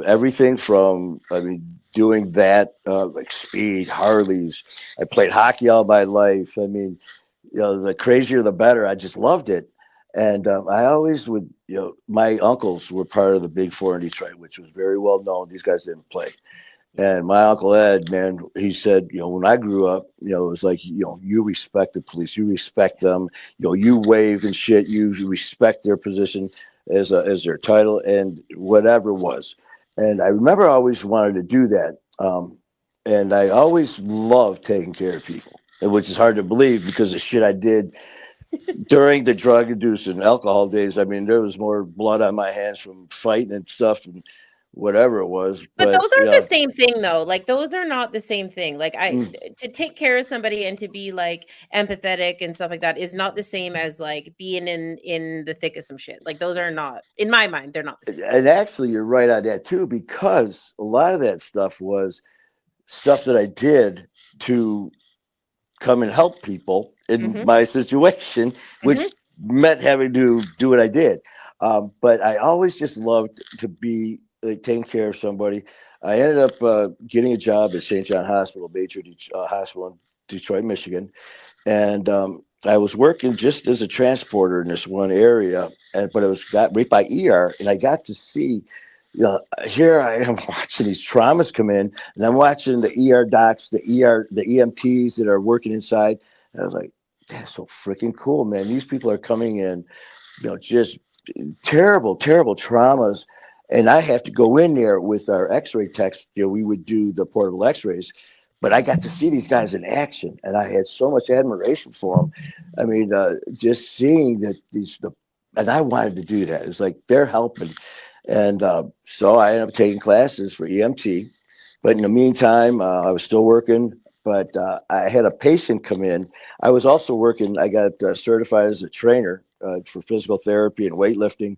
Everything from, I mean, doing that, like speed, Harleys. I played hockey all my life. I mean, the crazier the better. I just loved it. And I always would, my uncles were part of the Big Four in Detroit, which was very well known. These guys didn't play. And my uncle Ed, man, he said, when I grew up, it was like, you respect the police, you respect them, you wave and shit, you respect their position as their title and whatever it was. And I remember I always wanted to do that. And I always loved taking care of people, which is hard to believe because the shit I did during the drug induced and alcohol days. I mean, there was more blood on my hands from fighting and stuff and whatever it was. But But those aren't the same thing though. Like those are not the same thing. Like mm, to take care of somebody and to be like empathetic and stuff like that is not the same as like being in the thick of some shit. Like those are not, in my mind, they're not the same. and actually, you're right on that too, because a lot of that stuff was stuff that I did to come and help people in Mm-hmm. my situation, which Mm-hmm. meant having to do what I did. But I always just loved to be like, taking care of somebody. I ended up getting a job at St. John Hospital, Major Hospital in Detroit, Michigan, and I was working just as a transporter in this one area, but it was got right by ER, and I got to see. Here I am watching these traumas come in, and I'm watching the ER docs, the EMTs that are working inside. And I was like, "That's so freaking cool, man! These people are coming in, just terrible, terrible traumas." And I have to go in there with our X-ray techs. We would do the portable X-rays, but I got to see these guys in action, and I had so much admiration for them. I mean, just seeing that and I wanted to do that. It's like they're helping, and so I ended up taking classes for EMT. But in the meantime, I was still working. But I had a patient come in. I was also working. I got certified as a trainer for physical therapy and weightlifting.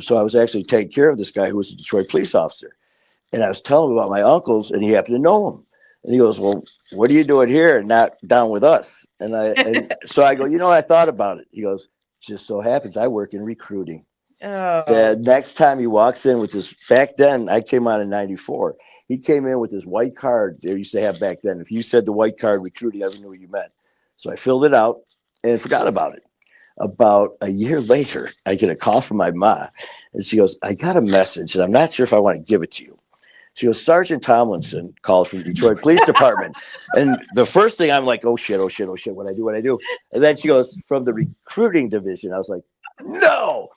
So I was actually taking care of this guy who was a Detroit police officer. And I was telling him about my uncles, and he happened to know him. And he goes, "Well, what are you doing here and not down with us?" And so I go, I thought about it. He goes, "Just so happens I work in recruiting." The Oh. next time he walks in with this, back then I came on in '94. He came in with this white card they used to have back then. If you said the white card recruiting, I knew what you meant. So I filled it out and forgot about it. About a year later, I get a call from my ma, and she goes, "I got a message, and I'm not sure if I want to give it to you." She goes, "Sergeant Tomlinson called from Detroit Police Department." And the first thing I'm like, "Oh shit, oh shit, oh shit, what I do, what I do." And then she goes, "From the recruiting division." I was like, "No."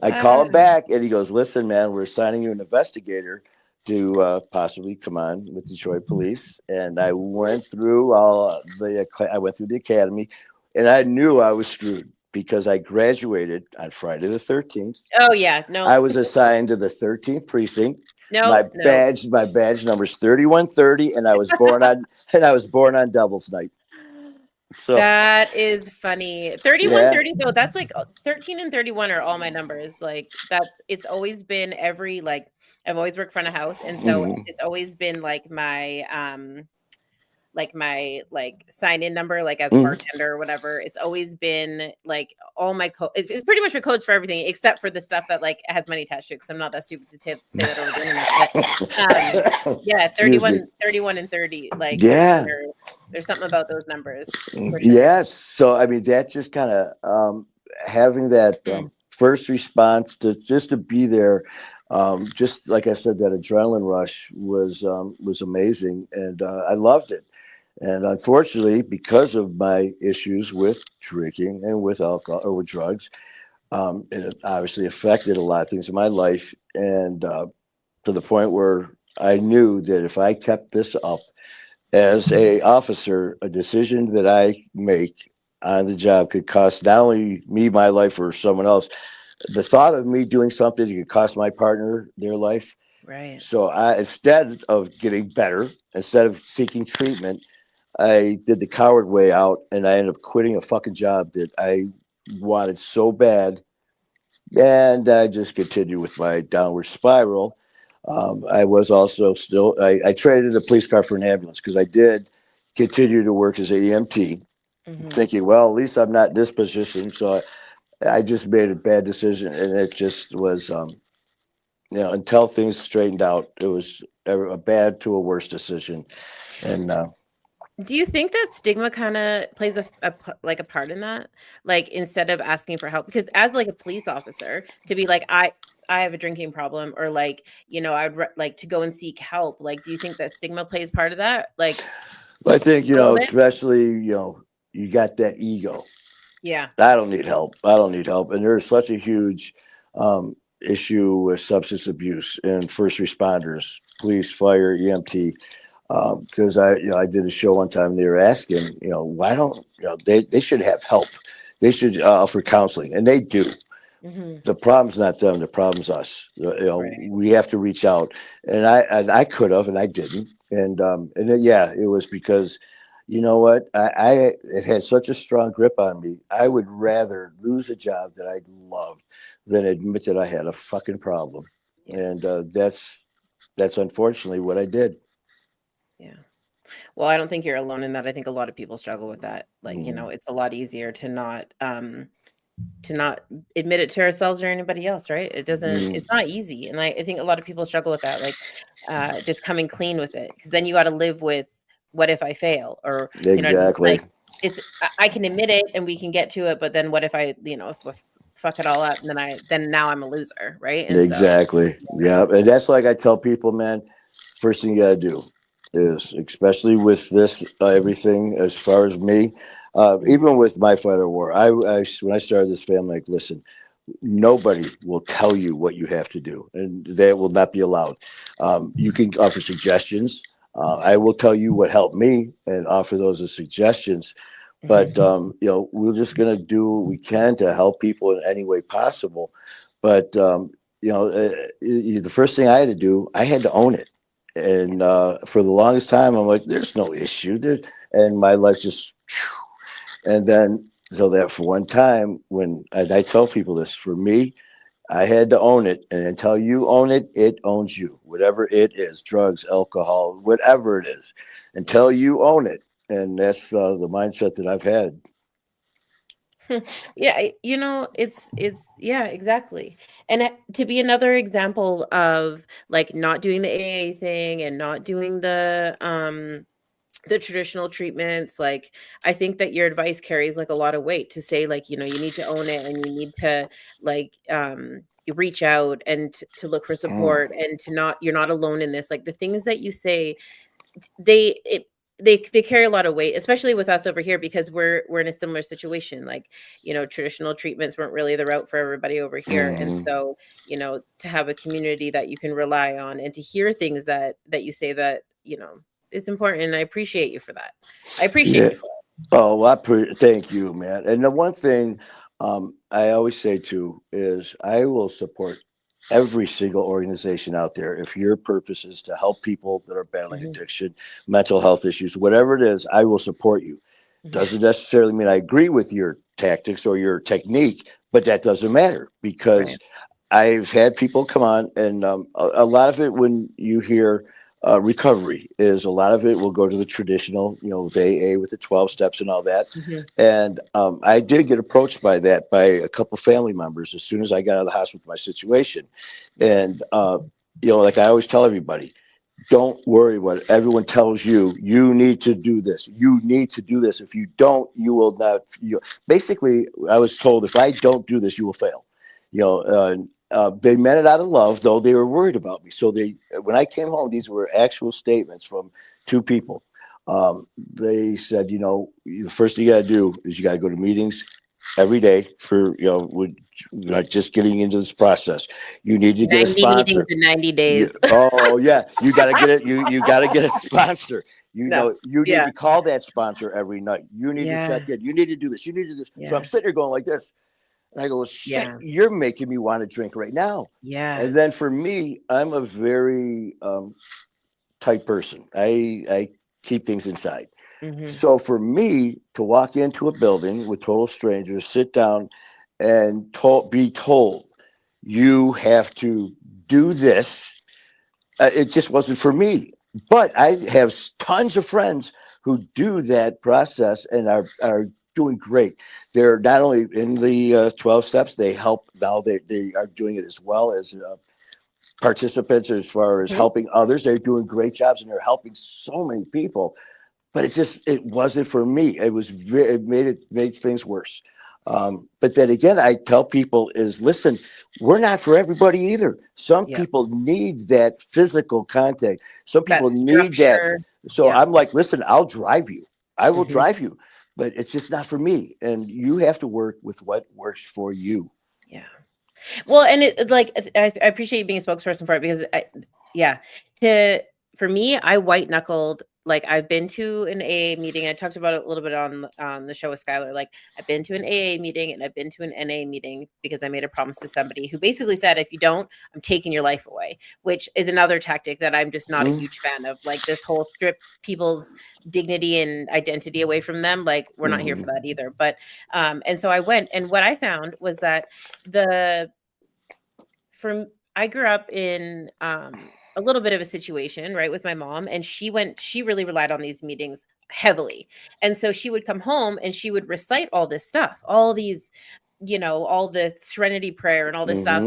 I call Uh, him back, and he goes, "Listen, man, we're assigning you an investigator to possibly come on with Detroit Police." And I went through I went through the academy, and I knew I was screwed because I graduated on Friday the 13th. oh yeah, no, I was assigned to the 13th precinct. no, no. My badge number is 3130, and I was born on Devil's Night. So That is funny. yeah. 3130 though, that's like 13 and 31 are all my numbers. Like that it's always been every like I've always worked front of house and so Mhm. it's always been like my like my like sign in number, like as a bartender or whatever. It's always been like all my code. It's pretty much my codes for everything except for the stuff that like has money attached to it. Because I'm not that stupid to say that over the internet. But yeah, 31 and 30. Like Yeah. there's something about those numbers. For sure. Yes. So I mean, that just kind of having that first response to be there. Just like I said, that adrenaline rush was amazing, and I loved it. And unfortunately, because of my issues with drinking and with alcohol or with drugs, it obviously affected a lot of things in my life, and to the point where I knew that if I kept this up as a officer, a decision that I make on the job could cost not only me my life or someone else. The thought of me doing something that could cost my partner their life. Right. So instead of getting better, instead of seeking treatment, I did the coward way out, and I ended up quitting a fucking job that I wanted so bad. And I just continued with my downward spiral. I was also still, I traded a police car for an ambulance because I did continue to work as an EMT, thinking, well, at least I'm not in this position. So I just made a bad decision, and it just was, until things straightened out, it was a bad to a worse decision. And do you think that stigma kind of plays a part in that? Like, instead of asking for help, because as like a police officer, to be like, I have a drinking problem, or like, I'd like to go and seek help. Like, do you think that stigma plays part of that? Like, I think, especially, you got that ego. Yeah. I don't need help. And there's such a huge issue with substance abuse in first responders, police, fire, EMT. Because I did a show one time. They were asking, why don't they should have help? They should offer counseling, and they do. The problem's not them. The problem's us. Right. We have to reach out, and I could have, and I didn't. And it was because, you know what, it had such a strong grip on me. I would rather lose a job that I loved than admit that I had a fucking problem. Yeah. And that's unfortunately what I did. Yeah. Well, I don't think you're alone in that. I think a lot of people struggle with that. Like, it's a lot easier to not admit it to ourselves or anybody else, right? It doesn't, it's not easy. And I think a lot of people struggle with that, like just coming clean with it. Because then you got to live with, what if I fail? Or exactly. I can admit it and we can get to it, but then what if I, fuck it all up, and then now I'm a loser, right? And exactly. Yeah. And that's like I tell people, man, first thing you gotta do is, especially with this, everything as far as me, even with my fight or war, I when I started this family, like, listen, nobody will tell you what you have to do, and that will not be allowed. You can offer suggestions. I will tell you what helped me and offer those as suggestions. But, we're just going to do what we can to help people in any way possible. But, the first thing I had to do, I had to own it. And for the longest time, I'm like, there's no issue. And my life just, and then, so that for one time when I tell people this, for me, I had to own it. And until you own it, it owns you. Whatever it is, drugs, alcohol, whatever it is, until you own it. And that's the mindset that I've had. Yeah, it's yeah, exactly. And to be another example of like not doing the AA thing and not doing the traditional treatments, like I think that your advice carries like a lot of weight to say, like, you need to own it, and you need to like you reach out and to look for support, and you're not alone in this. Like the things that you say, they carry a lot of weight, especially with us over here, because we're in a similar situation. Like, traditional treatments weren't really the route for everybody over here. And so, to have a community that you can rely on, and to hear things that you say that, it's important. And I appreciate you for that. I appreciate you for that. Oh, well, thank you, man. And the one thing I always say too is I will support every single organization out there. If your purpose is to help people that are battling addiction, mental health issues, whatever it is, I will support you. Doesn't necessarily mean I agree with your tactics or your technique, but that doesn't matter, because I've had people come on, and a lot of it, when you hear recovery is a lot of it will go to the traditional, the AA with the 12 steps and all that. And I did get approached by a couple family members as soon as I got out of the hospital with my situation. And, like I always tell everybody, don't worry what everyone tells you. You need to do this. You need to do this. If you don't, you will not. Basically, I was told if I don't do this, you will fail. They meant it out of love, though they were worried about me. So when I came home, these were actual statements from two people. They said, the first thing you got to do is you got to go to meetings every day for, just getting into this process. You need to get a sponsor. 90 meetings in 90 days. You got to get it. You got to get a sponsor. You need to call that sponsor every night. You need to check in. You need to do this. You need to do this. Yeah. So I'm sitting there going like this. And I go, shit, you're making me want to drink right now. Yeah. And then for me, I'm a very tight person. I keep things inside. So for me to walk into a building with total strangers, sit down and be told you have to do this, it just wasn't for me. But I have tons of friends who do that process and are doing great. They're not only in the 12 steps, they help now. They are doing it as well as participants as far as helping others. They're doing great jobs and they're helping so many people. But it wasn't for me. It made things worse. But then again, I tell people listen, we're not for everybody either. Some people need that physical contact. Some people need that. So I'm like, listen, I'll drive you. I will drive you, but it's just not for me. And you have to work with what works for you. Yeah. Well, and I appreciate you being a spokesperson for it because for me, I white knuckled. Like I've been to an AA meeting. I talked about it a little bit on the show with Skylar. Like I've been to an AA meeting and I've been to an NA meeting because I made a promise to somebody who basically said, if you don't, I'm taking your life away, which is another tactic that I'm just not a huge fan of. Like this whole strip people's dignity and identity away from them. Like we're not here for that either. But, and so I went, and what I found was that I grew up in, a little bit of a situation, right, with my mom, and she really relied on these meetings heavily. And so she would come home and she would recite all this stuff, all these, all the serenity prayer and all this stuff.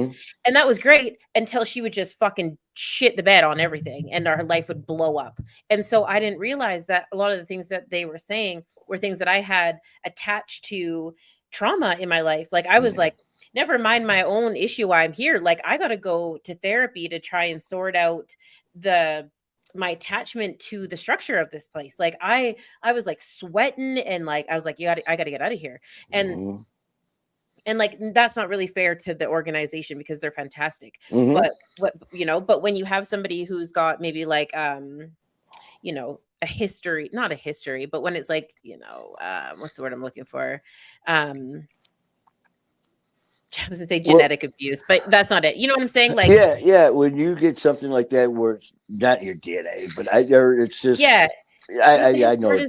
And that was great until she would just fucking shit the bed on everything and our life would blow up. And so I didn't realize that a lot of the things that they were saying were things that I had attached to trauma in my life. Like I was like, never mind my own issue why I'm here. Like I got to go to therapy to try and sort out my attachment to the structure of this place. Like I was like sweating and like, I was like, I got to get out of here. And like, that's not really fair to the organization because they're fantastic. But but when you have somebody who's got maybe like, a history, not a history, but when it's like, what's the word I'm looking for? I was gonna say genetic abuse, but that's not it. You know what I'm saying? Like, yeah. When you get something like that, where it's not your DNA, but it's just, I know.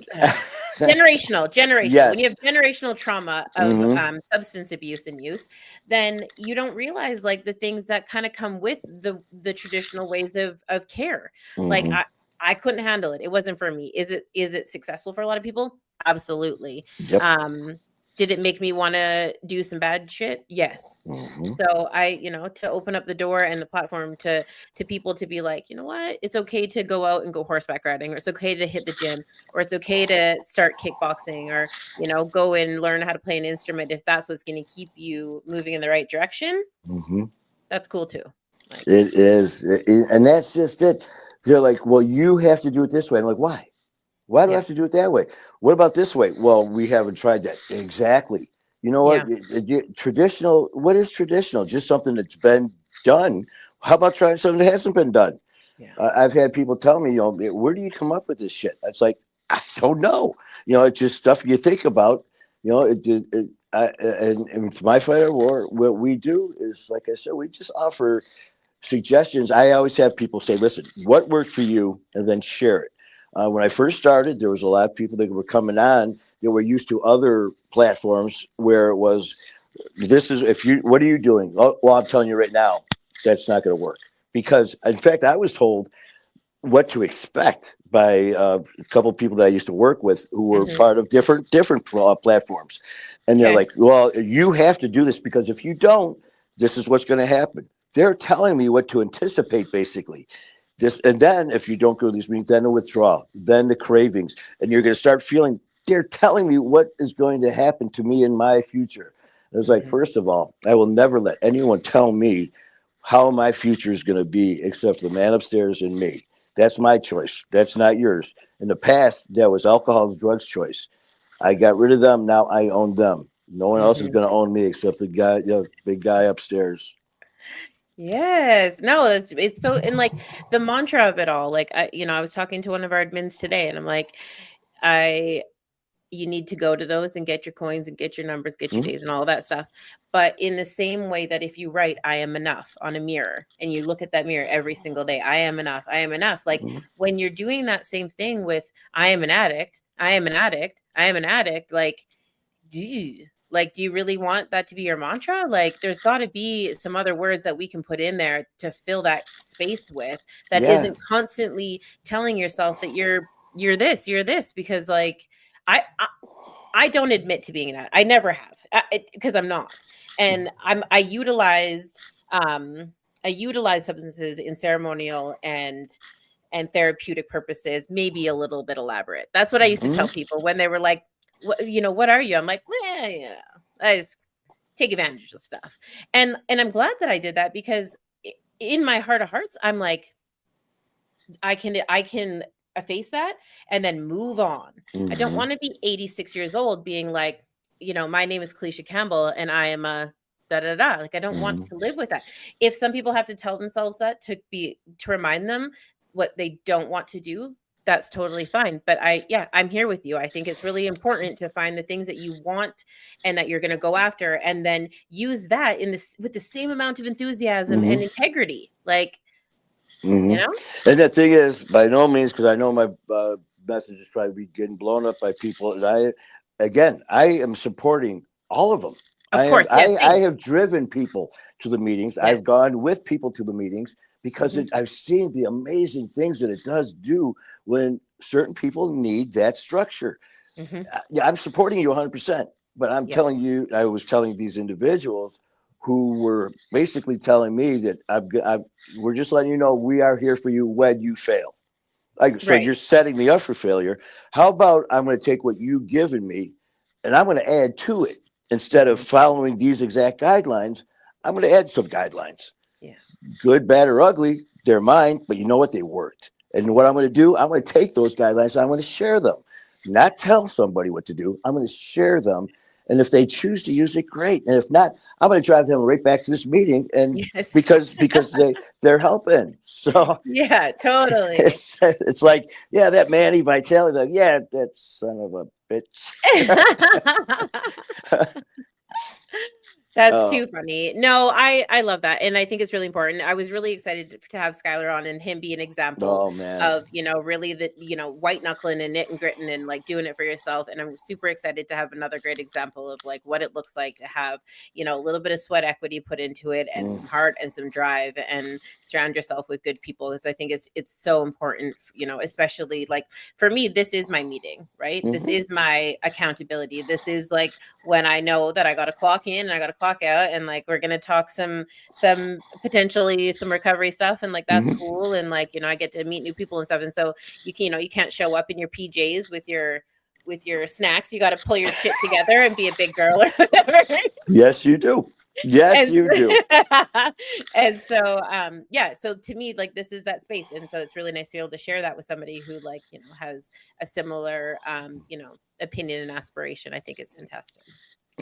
Generational. Yes. When you have generational trauma of substance abuse and use, then you don't realize like the things that kind of come with the traditional ways of care. Like I couldn't handle it. It wasn't for me. Is it successful for a lot of people? Absolutely. Yep. Did it make me want to do some bad shit? Yes. So I, to open up the door and the platform to people to be like, you know what? It's okay to go out and go horseback riding, or it's okay to hit the gym, or it's okay to start kickboxing, or, go and learn how to play an instrument if that's what's going to keep you moving in the right direction. That's cool too. Like, it is. And that's just it. They're like, well, you have to do it this way. I'm like, why? Why do I have to do it that way? What about this way? Well, we haven't tried that. Exactly. You know what? Traditional. What is traditional? Just something that's been done. How about trying something that hasn't been done? I've had people tell me, where do you come up with this shit? It's like, I don't know. It's just stuff you think about. And with my fighter war, what we do is, like I said, we just offer suggestions. I always have people say, listen, what worked for you, and then share it. When I first started, there was a lot of people that were coming on that were used to other platforms where it was, what are you doing? Oh, well, I'm telling you right now, that's not going to work. Because, in fact, I was told, what to expect by a couple of people that I used to work with who were part of different platforms. And they're like, well, you have to do this because if you don't, this is what's going to happen. They're telling me what to anticipate, basically. This, and then if you don't go to these meetings, then the withdrawal, then the cravings, and you're going to start feeling, they're telling me what is going to happen to me in my future. It was like, first of all, I will never let anyone tell me how my future is going to be except the man upstairs and me. That's my choice. That's not yours. In the past, that was alcohol's drugs choice. I got rid of them. Now I own them. No one else is going to own me except the guy, big guy upstairs. Yes. No, it's so, and like the mantra of it all, like I was talking to one of our admins today and I'm like, you need to go to those and get your coins and get your numbers, get your days and all of that stuff. But in the same way that if you write, I am enough on a mirror and you look at that mirror every single day, I am enough, I am enough. Like when you're doing that same thing with, I am an addict, I am an addict, I am an addict, like, do you really want that to be your mantra? Like there's got to be some other words that we can put in there to fill that space with that isn't constantly telling yourself that you're this, because like, I don't admit to being an addict. I never have, because I'm not. And I utilized substances in ceremonial and therapeutic purposes, maybe a little bit elaborate. That's what I used to tell people when they were like, what are you? I'm like, I just take advantage of stuff. And I'm glad that I did that because in my heart of hearts, I'm like, I can efface that and then move on. I don't want to be 86 years old being like, my name is Kalisha Campbell and I am a da-da-da. Like, I don't want to live with that. If some people have to tell themselves that to remind them what they don't want to do, that's totally fine. But I'm here with you. I think it's really important to find the things that you want and that you're going to go after and then use that with the same amount of enthusiasm and integrity. Like, and the thing is, by no means, because I know my message is probably getting blown up by people, and I am supporting all of them. Of course, I have driven people to the meetings. Yes. I've gone with people to the meetings because I've seen the amazing things that it does do when certain people need that structure. I'm supporting you 100%, but I'm telling you, I was telling these individuals who were basically telling me that we're just letting you know we are here for you when you fail. So you're setting me up for failure. How about I'm going to take what you've given me and I'm going to add to it. Instead of following these exact guidelines, I'm going to add some guidelines. Yeah. Good, bad, or ugly, they're mine, but you know what? They worked. And what I'm going to do, I'm going to take those guidelines and I'm going to share them. Not tell somebody what to do. I'm going to share them. And if they choose to use it, great. And if not, I'm going to drive them right back to this meeting. And because they're helping. So yeah, totally. It's like, that Manny Vitale, like, that son of a bitch. That's too funny. No, I love that. And I think it's really important. I was really excited to have Skylar on and him be an example of, really the, white knuckling and knit and gritting and like doing it for yourself. And I'm super excited to have another great example of like what it looks like to have, a little bit of sweat equity put into it and some heart and some drive and surround yourself with good people. Because I think it's so important, especially like for me, this is my meeting, right? This is my accountability. This is like when I know that I got to clock in and I got to clock out and like we're gonna talk some potentially some recovery stuff and like that's cool and like I get to meet new people and stuff and so you can't show up in your PJs with your snacks. You got to pull your shit together and be a big girl or whatever. Yes, you do. Yes, you do. And so so to me like this is that space and so it's really nice to be able to share that with somebody who like has a similar opinion and aspiration. I think it's fantastic.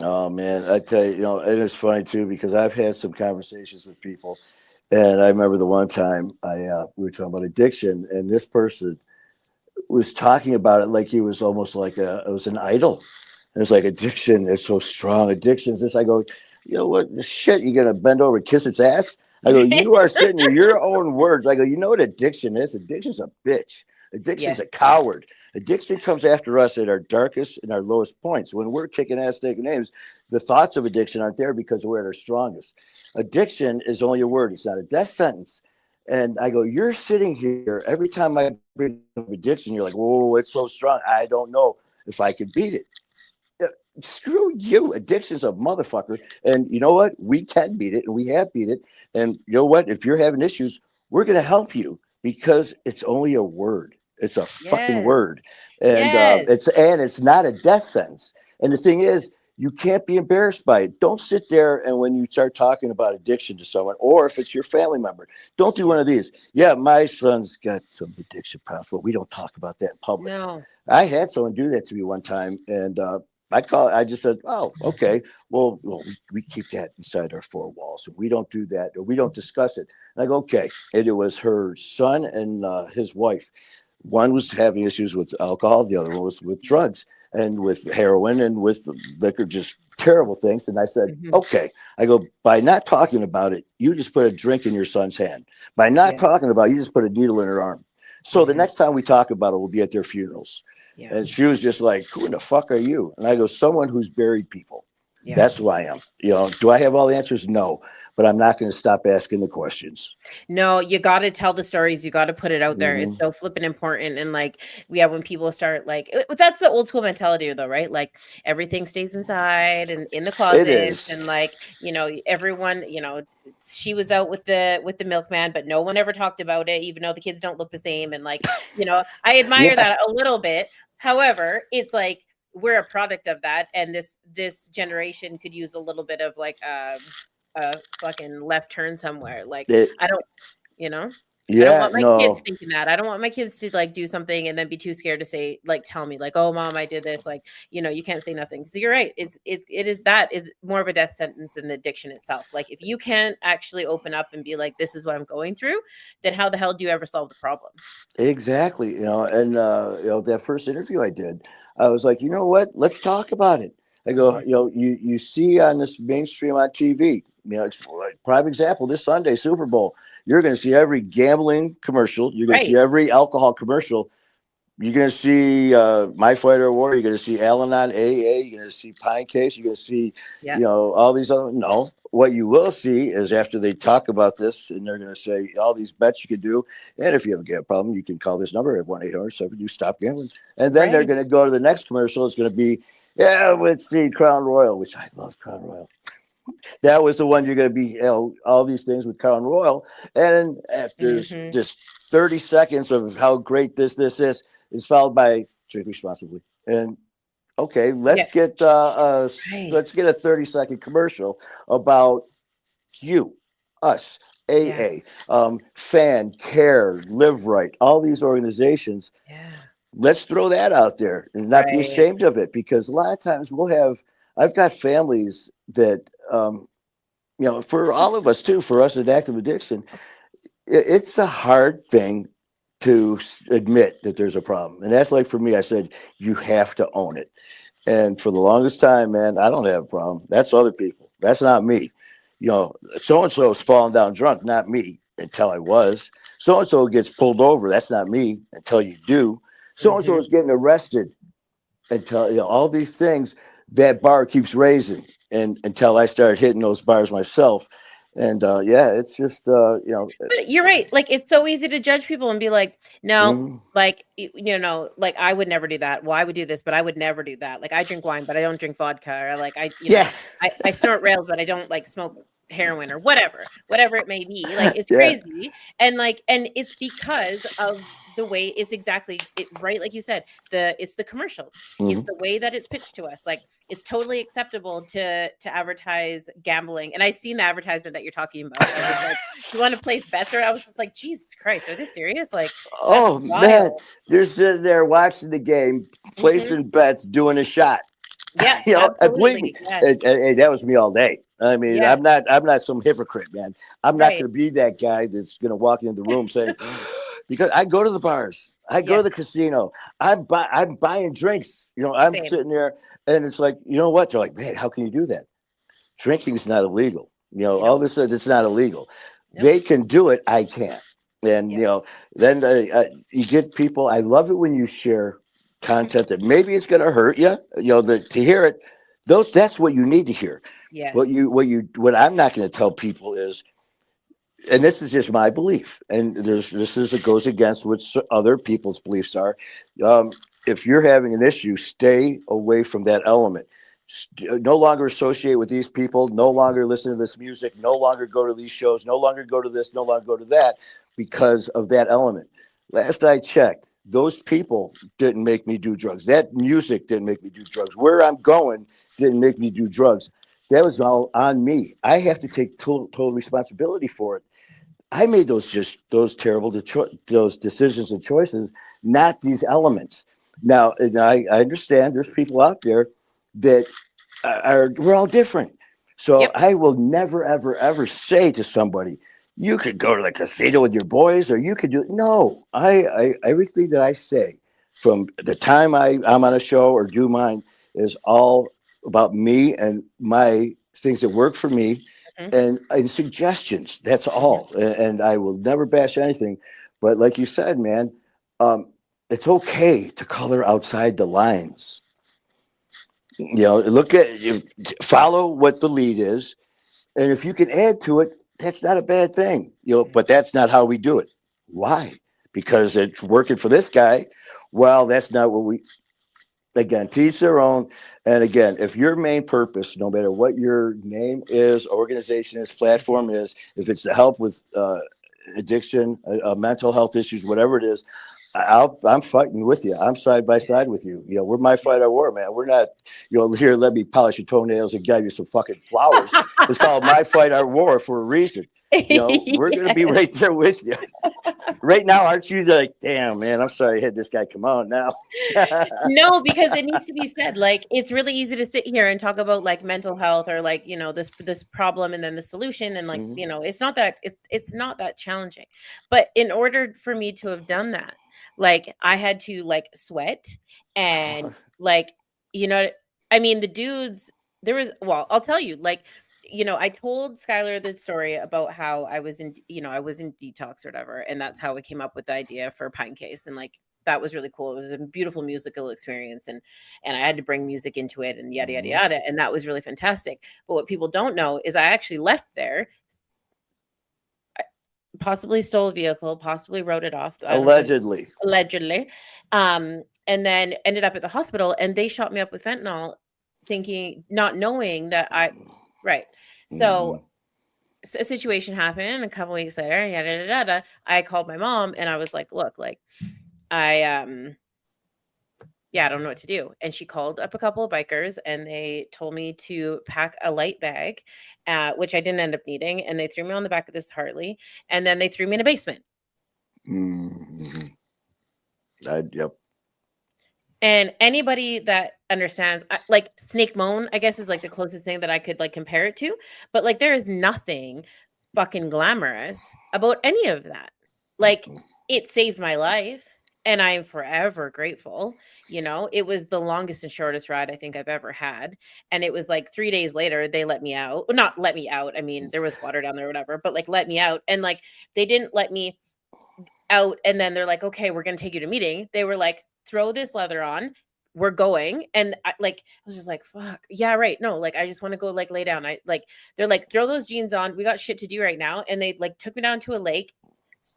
Oh man, I tell you, and it's funny too because I've had some conversations with people, and I remember the one time we were talking about addiction, and this person was talking about it like he was almost like it was an idol. And it's like addiction, it's so strong. Addiction's this. I go, what shit? You gonna bend over and kiss its ass? I go, you are sitting in your own words. I go, you know what addiction is? Addiction's a bitch. Addiction's a coward. Addiction comes after us at our darkest and our lowest points. When we're kicking ass, taking names, the thoughts of addiction aren't there because we're at our strongest. Addiction is only a word. It's not a death sentence. And I go, you're sitting here every time I bring up addiction, you're like, whoa, it's so strong. I don't know if I could beat it. Screw you. Addiction's a motherfucker. And you know what? We can beat it, and we have beat it. And you know what? If you're having issues, we're going to help you because it's only a word. It's a fucking Yes. word. And Yes. it's not a death sentence. And the thing is, you can't be embarrassed by it. Don't sit there and when you start talking about addiction to someone, or if it's your family member, don't do one of these. Yeah, my son's got some addiction problems, but we don't talk about that in public. No. I had someone do that to me one time, and I just said, oh, okay. Well, we keep that inside our four walls, and we don't do that, or we don't discuss it. And I go, okay. And it was her son and his wife. One was having issues with alcohol, the other one was with drugs and with heroin and with liquor, just terrible things. And I said, okay. I go, by not talking about it, you just put a drink in your son's hand. By not talking about it, you just put a needle in her arm. So the next time we talk about it, we'll be at their funerals. Yeah. And she was just like, who in the fuck are you? And I go, someone who's buried people. Yeah. That's who I am. You know, do I have all the answers? No. But I'm not going to stop asking the questions. No, you got to tell the stories. You got to put it out there. It's so flipping important. And like, when people start like, that's the old school mentality though, right? Like everything stays inside and in the closet. And like, you know, everyone, you know, she was out with the milkman, but no one ever talked about it, even though the kids don't look the same. And like, you know, I admire that a little bit. However, it's like, we're a product of that. And this generation could use a little bit of like, a fucking left turn somewhere. Like I don't, you know, I don't want my kids thinking that. I don't want my kids to like do something and then be too scared to say, like, tell me like, oh mom, I did this. Like, you know, you can't say nothing. So you're right. It is more of a death sentence than the addiction itself. Like if you can't actually open up and be like, this is what I'm going through, then how the hell do you ever solve the problems? Exactly. You know, and you know, that first interview I did, I was like, you know what? Let's talk about it. I go, you know, you see on this mainstream on TV, you know, prime example, this Sunday, Super Bowl, you're going to see every gambling commercial. You're going to see every alcohol commercial. You're going to see My Fight or War. You're going to see Al-Anon AA. You're going to see Pinecase. You're going to see, you know, all these other. No, what you will see is after they talk about this, and they're going to say all these bets you can do. And if you have a gambling problem, you can call this number at 1-800-7 stop gambling. And then they're going to go to the next commercial. It's going to be, let's see, Crown Royal, which I love Crown Royal. That was the one you're going to be, you know, all these things with Crown Royal. And after just 30 seconds of how great this is followed by drink responsibly. And okay, let's get a 30-second commercial about you, us, AA, Fan, Care, Live Right, all these organizations. Yeah. Let's throw that out there and not be ashamed of it, because a lot of times I've got families that, you know, for all of us too, for us in active addiction, it's a hard thing to admit that there's a problem. And that's like, for me, I said, you have to own it. And for the longest time, man, I don't have a problem. That's other people. That's not me. You know, so-and-so is falling down drunk, not me, until I was. So-and-so gets pulled over. That's not me until you do. So-and-so is getting arrested until, you know, all these things, that bar keeps raising. And until I started hitting those bars myself. And it's just, you know. But you're right. Like, it's so easy to judge people and be like, no, like, you know, like, I would never do that. Well, I would do this, but I would never do that. Like, I drink wine, but I don't drink vodka. Or like, I snort rails, but I don't like smoke heroin or whatever it may be. Like, it's crazy. And like, and it's because of the way it's exactly it, right? Like you said, it's the commercials. It's the way that it's pitched to us. Like, it's totally acceptable to advertise gambling. And I seen the advertisement that you're talking about. I was like, you want to place bets? Or I was just like, Jesus Christ, are they serious? Like, oh man, they're sitting there watching the game, placing bets, doing a shot. Yeah, you know, and believe me, and that was me all day. I mean, I'm not some hypocrite, man. I'm not going to be that guy that's going to walk into the room saying, because I go to the bars, I go to the casino, I'm buying drinks. You know, I'm sitting there, and it's like, you know what? They're like, man, how can you do that? Drinking is not illegal. You know, all this, it's not illegal. They can do it. I can't. And, you know, then you get people. I love it when you share content that maybe it's going to hurt you, you know, to hear it. That's what you need to hear. Yes. What I'm not going to tell people is, and this is just my belief, and it goes against what other people's beliefs are. If you're having an issue, stay away from that element. No longer associate with these people, no longer listen to this music, no longer go to these shows, no longer go to this, no longer go to that because of that element. Last I checked, those people didn't make me do drugs. That music didn't make me do drugs. Where I'm going didn't make me do drugs. That was all on me. I have to take total responsibility for it. I made those terrible those decisions and choices, not these elements. Now, and I understand there's people out there that we're all different. So Yep. I will never, ever, ever say to somebody, you could go to the casino with your boys, or you could do no. I everything that I say from the time I'm on a show or do mine is all about me and my things that work for me, and suggestions. That's all. And I will never bash anything. But like you said, man, it's okay to color outside the lines. Follow what the lead is, and if you can add to it, that's not a bad thing. But that's not how we do it. Why? Because it's working for this guy. Well, that's not what we. Again, teach their own. And again, if your main purpose, no matter what your name is, organization is, platform is, if it's to help with addiction, mental health issues, whatever it is, I'm fighting with you. I'm side by side with you. We're my fight our war, man. We're not, here, let me polish your toenails and give you some fucking flowers. It's called my fight our war for a reason. We're going to be right there with you. Right now, aren't you like, damn, man, I'm sorry I had this guy come on now. No, because it needs to be said. Like, it's really easy to sit here and talk about like mental health or like, this problem and then the solution. And like, it's not that challenging. But in order for me to have done that, like I had to like sweat and like, the dudes, I'll tell you, like, I told Skylar the story about how I was in detox or whatever. And that's how we came up with the idea for Pinecase. And like, that was really cool. It was a beautiful musical experience. And I had to bring music into it and yada, yada, yada. And that was really fantastic. But what people don't know is I actually left there, possibly stole a vehicle, possibly wrote it off. Allegedly. And then ended up at the hospital and they shot me up with fentanyl not knowing that right. So a situation happened and a couple weeks later, yada, yada, yada, I called my mom and I was like, look, like I don't know what to do. And she called up a couple of bikers and they told me to pack a light bag, which I didn't end up needing. And they threw me on the back of this Harley and then they threw me in a basement. Yep. And anybody that understands, like Snake Moan, I guess is like the closest thing that I could like compare it to. But like, there is nothing fucking glamorous about any of that. Like, it saved my life and I'm forever grateful. It was the longest and shortest ride I think I've ever had. And it was like 3 days later, they let me out. Well, not let me out. I mean, there was water down there or whatever, but like let me out. And like, they didn't let me out. And then they're like, okay, we're going to take you to meeting. They were like, throw this leather on, we're going. And I was just like, fuck yeah, right. No, like, I just want to go like lay down. They're like, throw those jeans on. We got shit to do right now. And they like took me down to a lake,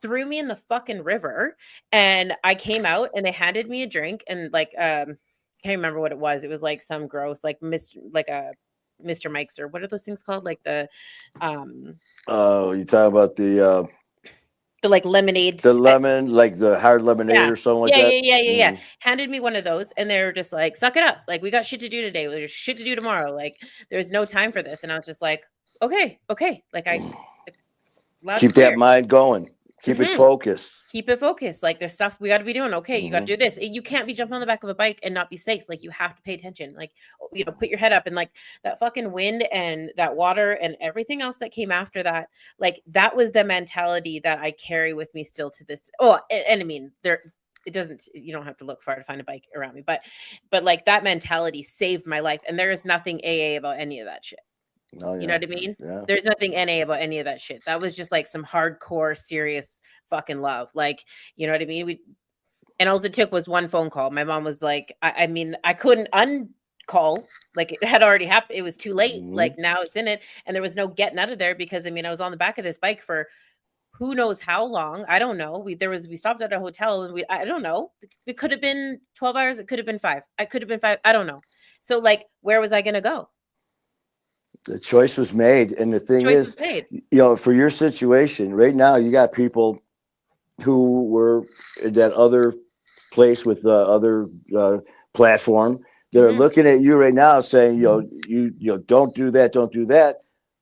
threw me in the fucking river. And I came out and they handed me a drink and like, can't remember what it was. It was like some gross, like Mr. Mike's or what are those things called? Like the, oh, you talking about the like lemonade, the lemon, like the hard lemonade or something like that. Yeah. Handed me one of those and they were just like, suck it up. Like, we got shit to do today. There's shit to do tomorrow. Like, there's no time for this. And I was just like, okay. Like keep that mind going. Keep it focused. Keep it focused. Like, there's stuff we got to be doing. Okay, you got to do this. You can't be jumping on the back of a bike and not be safe. Like, you have to pay attention. Like, put your head up. And like that fucking wind and that water and everything else that came after that, like, that was the mentality that I carry with me still to this. Oh, and I mean, you don't have to look far to find a bike around me, but like that mentality saved my life. And there is nothing AA about any of that shit. Oh, yeah. You know what I mean? Yeah. There's nothing NA about any of that shit. That was just like some hardcore, serious fucking love. Like, you know what I mean? And all it took was one phone call. My mom was like, I mean, I couldn't uncall. Like, it had already happened. It was too late. Like, now it's in it. And there was no getting out of there because, I mean, I was on the back of this bike for who knows how long. I don't know. We stopped at a hotel and I don't know. It could have been 12 hours. It could have been 5. I could have been 5. I don't know. So like, where was I going to go? The choice was made. And the thing Choice is, was made. for your situation right now, you got people who were in that other place with the other platform that are looking at you right now saying, you don't do that.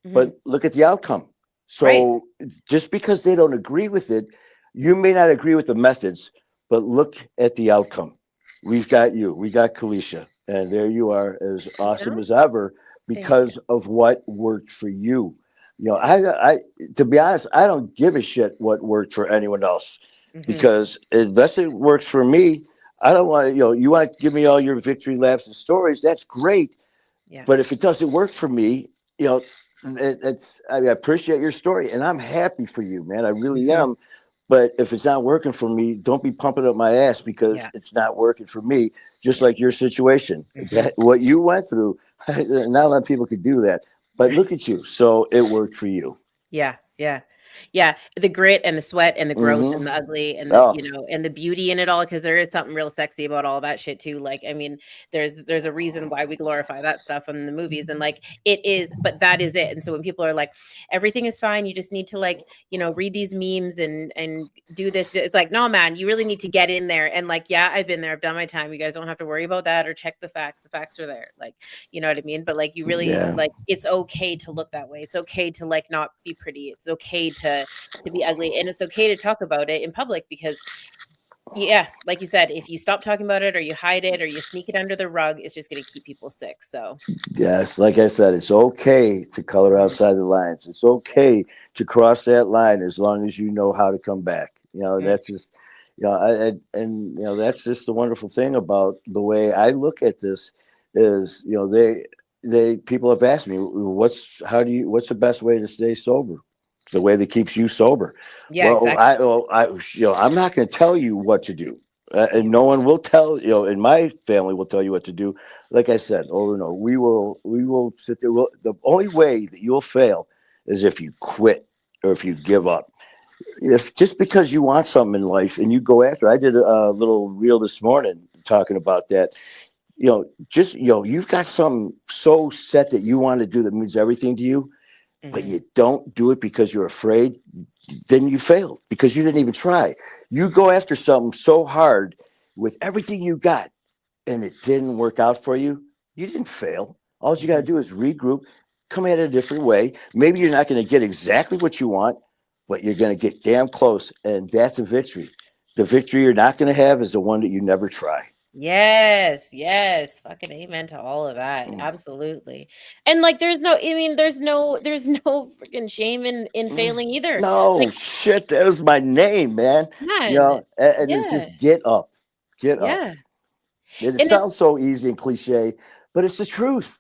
But look at the outcome. So just because they don't agree with it, you may not agree with the methods, but look at the outcome. We've got you. We got Kalisha. And there you are, as awesome as ever, because of what worked for you. I to be honest, I don't give a shit what worked for anyone else, because unless it works for me, I don't want to, you want to give me all your victory laps and stories. That's great. Yeah. But if it doesn't work for me, I appreciate your story and I'm happy for you, man. I really am. But if it's not working for me, don't be pumping up my ass because it's not working for me. Just like your situation, what you went through, not a lot of people could do that. But look at you. So it worked for you. Yeah. The grit and the sweat and the gross and the ugly and the, and the beauty in it all, because there is something real sexy about all that shit too. Like, I mean, there's a reason why we glorify that stuff in the movies, and like it is, but that is it. And so when people are like, everything is fine, you just need to like, read these memes and do this, it's like, no, man, you really need to get in there. And like, yeah, I've been there, I've done my time. You guys don't have to worry about that or check the facts. The facts are there. Like, you know what I mean? But like, you really like, it's okay to look that way. It's okay to like not be pretty. It's okay to be ugly, and it's okay to talk about it in public, because like you said, if you stop talking about it or you hide it or you sneak it under the rug, it's just going to keep people sick. So yes, like I said, it's okay to color outside the lines. It's okay to cross that line as long as you know how to come back. That's just that's just the wonderful thing about the way I look at this is they people have asked me what's the best way to stay sober, the way that keeps you sober. Exactly. I'm not going to tell you what to do, and no one will tell. In my family will tell you what to do. Like I said, over and over, we will sit there. The only way that you'll fail is if you quit or if you give up. If just because you want something in life and you go after, I did a little reel this morning talking about that. You've got something so set that you want to do that means everything to you. But you don't do it because you're afraid, then you failed because you didn't even try. You go after something so hard with everything you got and it didn't work out for you. You didn't fail. All you got to do is regroup, come at it a different way. Maybe you're not going to get exactly what you want, but you're going to get damn close. And that's a victory. The victory you're not going to have is the one that you never try. Yes. Fucking amen to all of that. Absolutely. And like, there's no freaking shame in failing either. No, like, shit. That was my name, man. And it's just get up. It sounds so easy and cliche, but it's the truth.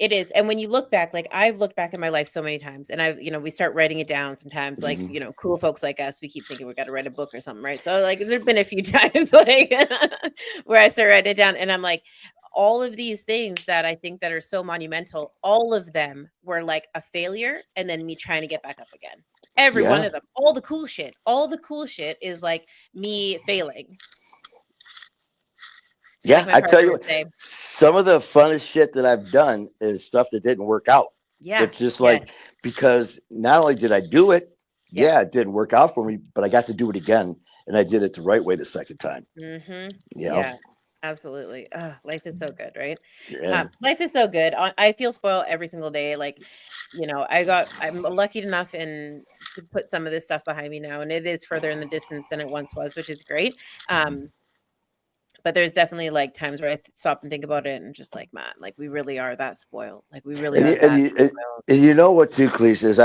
It is. And when you look back, like I've looked back in my life so many times, and we start writing it down sometimes, like, cool folks like us, we keep thinking we got to write a book or something, right? So like there've been a few times like where I start writing it down and I'm like, all of these things that I think that are so monumental, all of them were like a failure and then me trying to get back up again. Every one of them, all the cool shit is like me failing. Yeah, like I tell you, some of the funnest shit that I've done is stuff that didn't work out. Yeah, it's just like because not only did I do it, it didn't work out for me, but I got to do it again, and I did it the right way the second time. Yeah, absolutely. Life is so good, right? Life is so good. I feel spoiled every single day. Like, I'm lucky enough to put some of this stuff behind me now, and it is further in the distance than it once was, which is great. But there's definitely like times where I stop and think about it and just like, man, like we really are that spoiled. Like we really are that spoiled. And you know what too, Cleese, is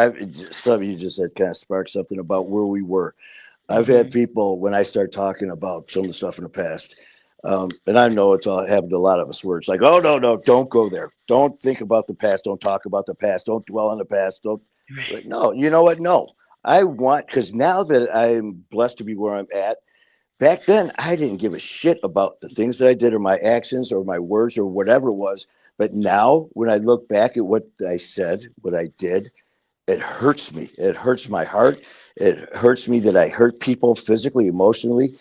some of you just said kind of sparked something about where we were. I've had people when I start talking about some of the stuff in the past, and I know it's all happened to a lot of us where it's like, oh no, don't go there. Don't think about the past. Don't talk about the past. Don't dwell on the past. Don't. Right. No, you know what? No, because now that I'm blessed to be where I'm at. Back then, I didn't give a shit about the things that I did or my actions or my words or whatever it was. But now when I look back at what I said, what I did, it hurts me. It hurts my heart. It hurts me that I hurt people physically, emotionally.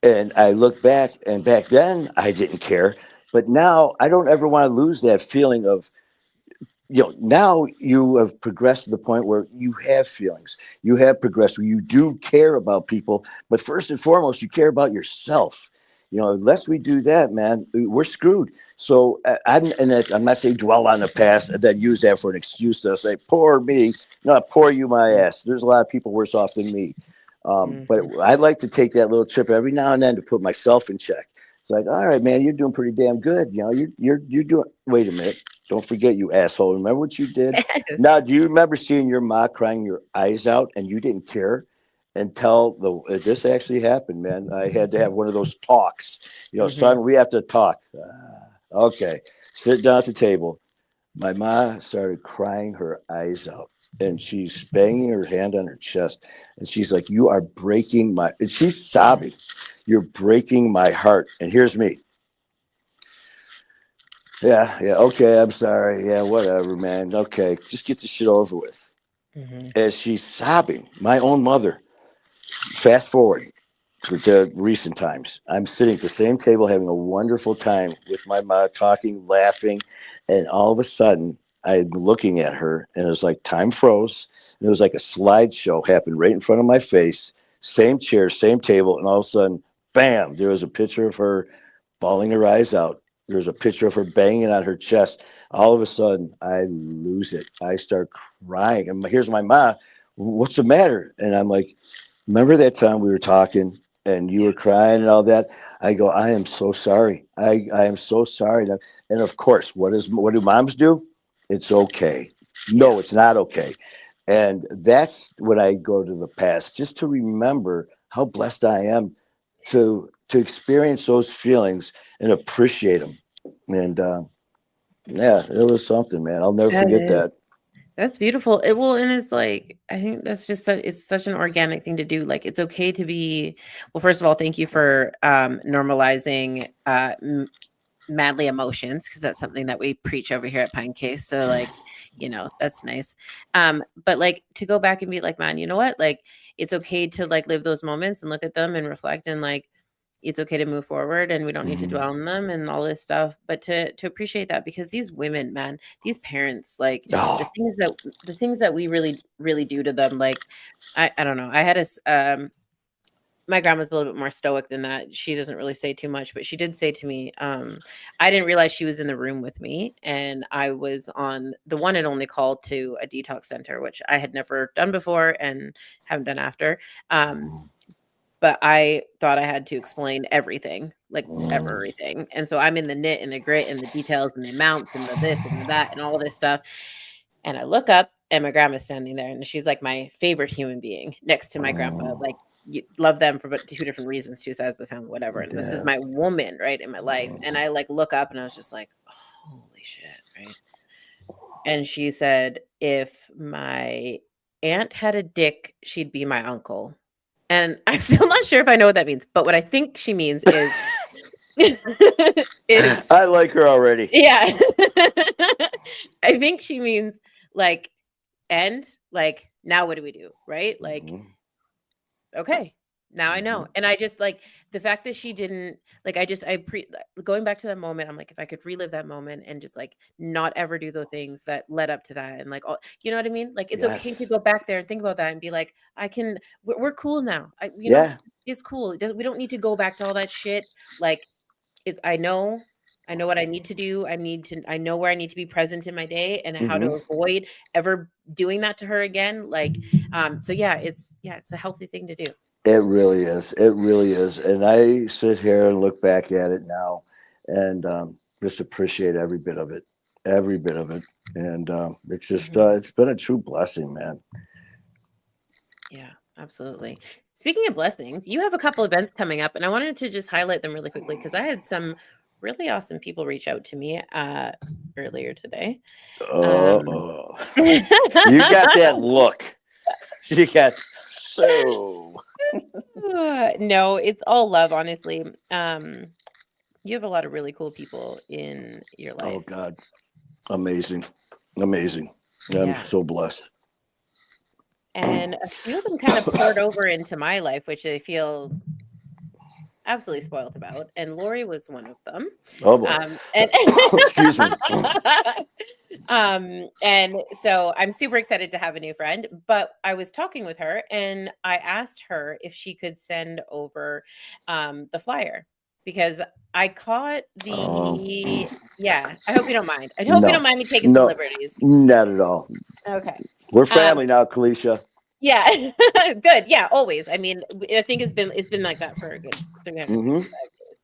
And I look back, and back then I didn't care. But now I don't ever want to lose that feeling of, now you have progressed to the point where you have feelings. You have progressed where you do care about people. But first and foremost, you care about yourself. Unless we do that, man, we're screwed. So I'm not saying dwell on the past and then use that for an excuse to say, poor me. No, poor you, my ass. There's a lot of people worse off than me. But I like to take that little trip every now and then to put myself in check. It's like, all right, man, you're doing pretty damn good. You're doing. Wait a minute. Don't forget, you asshole. Remember what you did? Yes. Now, do you remember seeing your ma crying your eyes out and you didn't care until this actually happened, man? I had to have one of those talks. Son, we have to talk. Okay, sit down at the table. My ma started crying her eyes out. And she's banging her hand on her chest. And she's like, you are breaking my, and she's sobbing. You're breaking my heart. And here's me. Yeah. Okay. I'm sorry. Yeah. Whatever, man. Okay. Just get this shit over with. As she's sobbing, my own mother, fast forward to recent times. I'm sitting at the same table having a wonderful time with my mom, talking, laughing. And all of a sudden, I'm looking at her, and it was like time froze. And it was like a slideshow happened right in front of my face. Same chair, same table, and all of a sudden, bam! There was a picture of her bawling her eyes out. There was a picture of her banging on her chest. All of a sudden, I lose it. I start crying, and here's my mom. What's the matter? And I'm like, remember that time we were talking, and you were crying and all that? I go, I am so sorry. I am so sorry. And of course, what do moms do? It's okay. No, it's not okay. And that's when I go to the past, just to remember how blessed I am to experience those feelings and appreciate them. And yeah, it was something, man. I'll never forget that. That's beautiful. And it's like, I think that's just it's such an organic thing to do. Like, it's okay to be, well, first of all, thank you for normalizing manly emotions, because that's something that we preach over here at Pinecase. So like, that's nice. But like, to go back and be like, man, you know what? Like, it's okay to like live those moments and look at them and reflect, and like, it's okay to move forward, and we don't need to dwell on them and all this stuff, but to appreciate that, because these women, man, these parents, like Oh, the things that we really, really do to them. Like, I don't know. I had my grandma's a little bit more stoic than that. She doesn't really say too much, but she did say to me, I didn't realize she was in the room with me, and I was on the one and only call to a detox center, which I had never done before and haven't done after. But I thought I had to explain everything, like everything. And so I'm in the nit and the grit and the details and the amounts and the this and the that and all this stuff. And I look up, and my grandma's standing there, and she's like my favorite human being next to my grandpa. Like, you love them for two different reasons, two sides of the family, whatever. And this is my woman, right, in my life. And I like look up, and I was just like, holy shit, right? And she said, if my aunt had a dick, she'd be my uncle. And I'm still not sure if I know what that means, but what I think she means is I like her already. yeah. I think she means like, and like, now what do we do? Right? Like, okay, now I know. And I just like the fact that she didn't like, going back to that moment, I'm like, if I could relive that moment and just like not ever do the things that led up to that, and like, all, you know what I mean? Like, it's okay to go back there and think about that and be like, we're cool now. It's cool. We don't need to go back to all that shit. Like, I know what I need to do. I know where I need to be present in my day, and how to avoid ever doing that to her again. Like, so yeah, it's a healthy thing to do. It really is. It really is. And I sit here and look back at it now, and just appreciate every bit of it. Every bit of it. And it's just, it's been a true blessing, man. Yeah, absolutely. Speaking of blessings, you have a couple events coming up, and I wanted to just highlight them really quickly, because I had some really awesome people reach out to me earlier today. You got that look. You got so. No, it's all love, honestly. You have a lot of really cool people in your life. Oh God, amazing. I'm so blessed. and a few of them kind of poured over into my life, which I feel absolutely spoiled about. And Lori was one of them. Oh boy. And Excuse me. and so I'm super excited to have a new friend. But I was talking with her, and I asked her if she could send over the flyer, because I caught the yeah. I hope you don't mind. I hope you don't mind me taking some No, liberties. not at all. Okay. We're family now, Kalisha. Yeah. Good. Yeah, always. I mean, I think it's been like that for a good 365 days.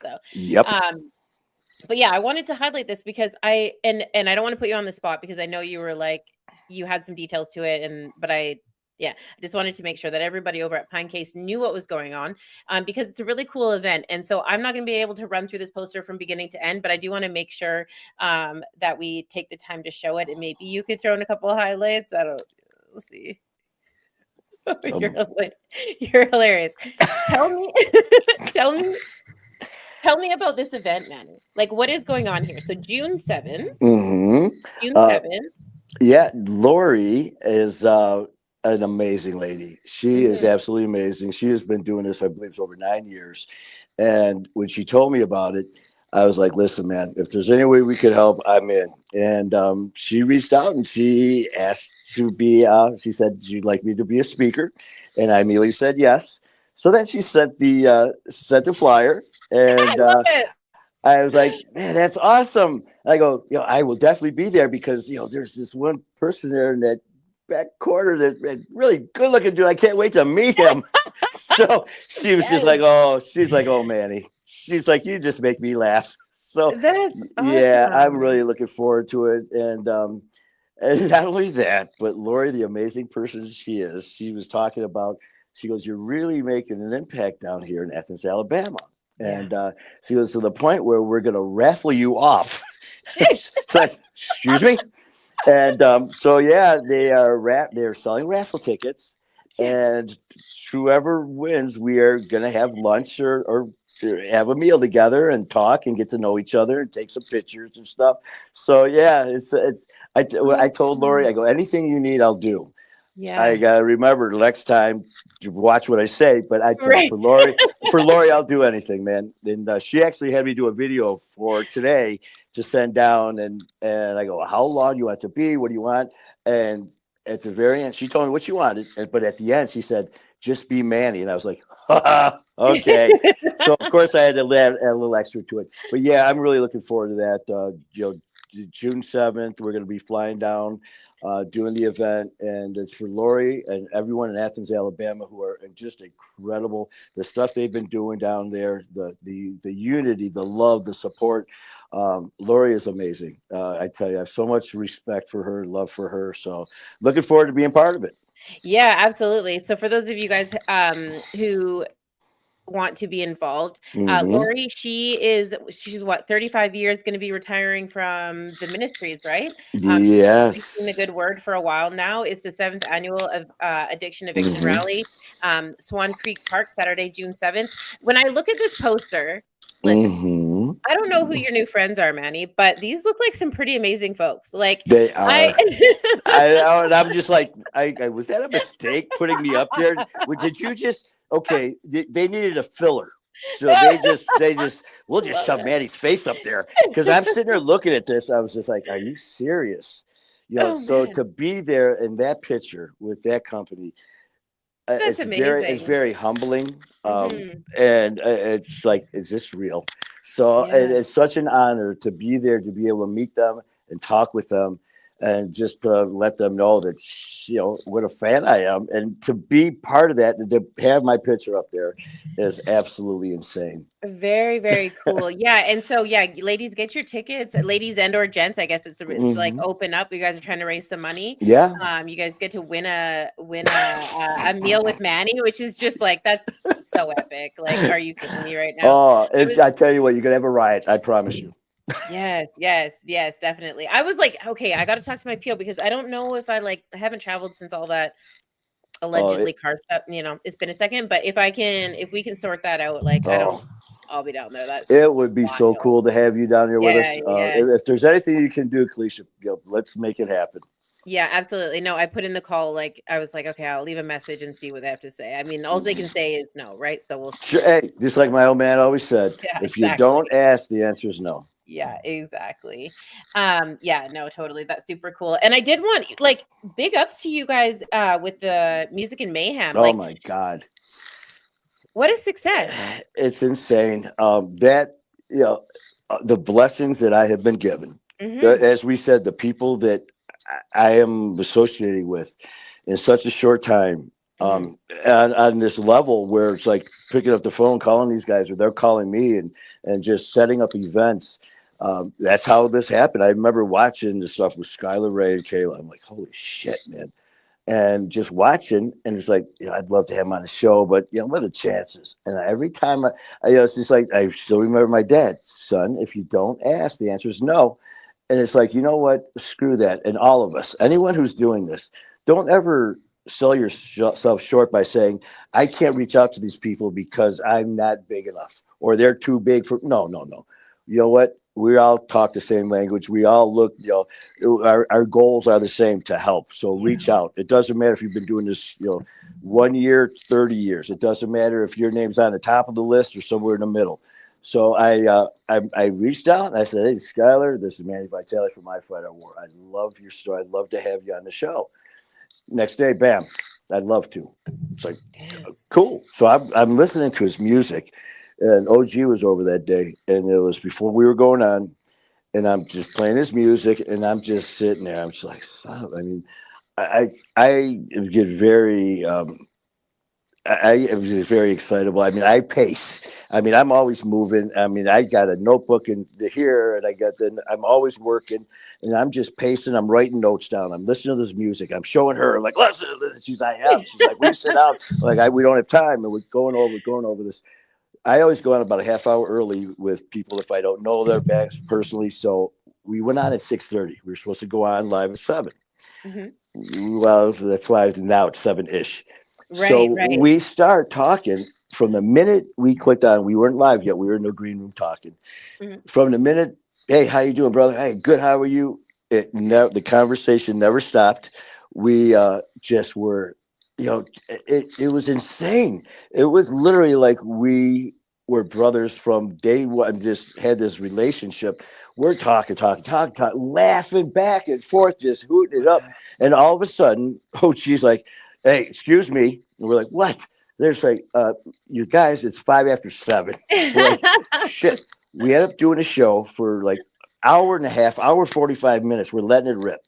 So Yep. but yeah, I wanted to highlight this because I I don't want to put you on the spot, because I know you were like, you had some details to it, but I just wanted to make sure that everybody over at Pinecase knew what was going on, because it's a really cool event. And so I'm not going to be able to run through this poster from beginning to end, but I do want to make sure that we take the time to show it, and maybe you could throw in a couple of highlights. I don't. We'll see. You're hilarious. Tell me, tell me about this event, Manny. Like, what is going on here? So June 7th. June 7th. Yeah, Lori is an amazing lady. She is absolutely amazing. She has been doing this, I believe, for over 9 years. And when she told me about it, I was like, listen, man, if there's any way we could help, I'm in. And she reached out and she asked to be, she said, you'd like me to be a speaker. And I immediately said yes. So then she sent the flyer. And I love it. I was like, man, that's awesome. I go, I will definitely be there because, there's this one person there in that back corner, that really good looking dude. I can't wait to meet him. So she was just like, she's like, oh, Manny. She's like, you just make me laugh. So that's awesome. Yeah, I'm really looking forward to it. And not only that, but Lori, the amazing person she is, she was talking about, she goes, you're really making an impact down here in Athens, Alabama. And she goes, to the point where we're going to raffle you off. It's like, excuse me. And they're selling raffle tickets, and whoever wins, we are going to have lunch or have a meal together and talk and get to know each other and take some pictures and stuff. So yeah, I told Lori, I go, anything you need, I'll do. Yeah. I gotta remember next time to watch what I say, but I told for Lori, I'll do anything, man. And she actually had me do a video for today to send down, and I go, how long do you want it to be? What do you want? And at the very end, she told me what she wanted, but at the end, she said, just be Manny. And I was like, okay. So of course I had to add a little extra to it. But yeah, I'm really looking forward to that. June 7th, we're going to be flying down, doing the event, and it's for Lori and everyone in Athens, Alabama, who are just incredible. The stuff they've been doing down there, the unity, the love, the support. Lori is amazing. I tell you, I have so much respect for her, love for her. So looking forward to being part of it. Yeah, absolutely. So for those of you guys who want to be involved, Lori, she's what, 35 years, going to be retiring from the ministries, right? Yes. She's been speaking the good word for a while now. It's the 7th annual Addiction Eviction Rally, Swan Creek Park, Saturday, June 7th. When I look at this poster, listen, I don't know who your new friends are, Manny, but these look like some pretty amazing folks. Like they are. And I'm just like, was that a mistake putting me up there? Did you just? Okay, they needed a filler, so we'll just shove Manny's face up there, because I'm sitting there looking at this. I was just like, are you serious? To be there in that picture with that company, it's amazing. It's very humbling, and it's like, is this real? So it's such an honor to be there, to be able to meet them and talk with them, and just to let them know that, what a fan I am. And to be part of that, and to have my picture up there is absolutely insane. Very, very cool. Yeah. And so, ladies, get your tickets. Ladies and or gents, I guess it's like open up. You guys are trying to raise some money. Yeah. You guys get to win a meal with Manny, which is just like, that's so epic. Like, are you kidding me right now? Oh, I tell you what, you're going to have a riot. I promise you. Yes, definitely. I was like, okay, I got to talk to my PO, because I don't know if I haven't traveled since all that allegedly car stuff. It's been a second, but if we can sort that out, I'll be down there. It would be so cool to have you down here with us. If there's anything you can do, Kalisha, let's make it happen. Yeah, absolutely. No, I put in the call, like, I was like, okay, I'll leave a message and see what they have to say. I mean, all they can say is no, right? So we'll see. Sure, hey, just like my old man always said, Yeah, if you exactly. don't ask, the answer is no. Yeah, exactly. Yeah, no, totally. That's super cool. And I did want, like, big ups to you guys with the Music and Mayhem. Oh Like, my God. what a success. It's insane. That, you know, the blessings that I have been given, Hmm. as we said, the people that I am associated with in such a short time, Hmm. on this level where it's like picking up the phone, calling these guys, or they're calling me, and just setting up events. That's how this happened. I remember watching the stuff with Skylar Ray and Kayla. I'm like, holy shit, man. And just watching, and it's like, I'd love to have him on the show, but what are the chances? And every time it's just like, I still remember my dad, son, if you don't ask, the answer is no. And it's like, you know what? Screw that. And all of us, anyone who's doing this, don't ever sell yourself short by saying, I can't reach out to these people because I'm not big enough or they're too big for. No, no, no. You know what? We all talk the same language. We all look, our goals are the same, to help. So reach out. It doesn't matter if you've been doing this, 1 year, 30 years. It doesn't matter if your name's on the top of the list or somewhere in the middle. So I reached out and I said, hey, Skylar, this is Manny Vitale from My Fight Our War. I love your story. I'd love to have you on the show. Next day, bam, I'd love to. It's like, cool. So I'm listening to his music, and OG was over that day, and it was before we were going on, and I'm just playing his music, and I'm just sitting there. I'm just like, son, I mean, I get very I am just very excitable. I mean, I pace. I mean, I'm always moving. I mean, I got a notebook in here, and I'm always working, and I'm just pacing. I'm writing notes down. I'm listening to this music. I'm showing her. I'm like, listen. She's like, yeah. She's like, we sit down. Like, we don't have time, and we're going over this. I always go on about a half hour early with people if I don't know their backs personally. So we went on at 6:30. We were supposed to go on live at 7. Hmm. Well, that's why now it's 7-ish. So Right, right. we start talking from the minute we clicked on. We weren't live yet. We were in the green room talking. Hmm. From the minute, hey, how you doing, brother? Hey, good. How are you? The conversation never stopped. We just were, it was insane. It was literally like we were brothers from day one. Just had this relationship. We're talking, laughing back and forth, just hooting it up. And all of a sudden, she's like, hey, excuse me. And we're like, what? They're like, you guys, it's 5 after 7. We're like, shit. We ended up doing a show for like hour and a half, hour 45 minutes. We're letting it rip.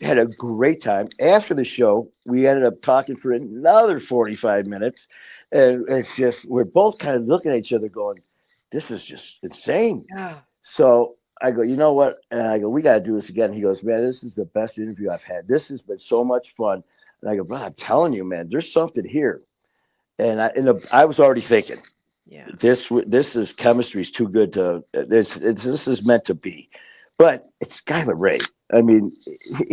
Had a great time. After the show, we ended up talking for another 45 minutes. And it's just, we're both kind of looking at each other going, this is just insane. Yeah. So I go, you know what? And I go, we got to do this again. He goes, man, this is the best interview I've had. This has been so much fun. And I go, bro, I'm telling you, man, there's something here. And I was already thinking, Yeah. this is chemistry is too good to. This is meant to be. But it's Skylar Ray. I mean,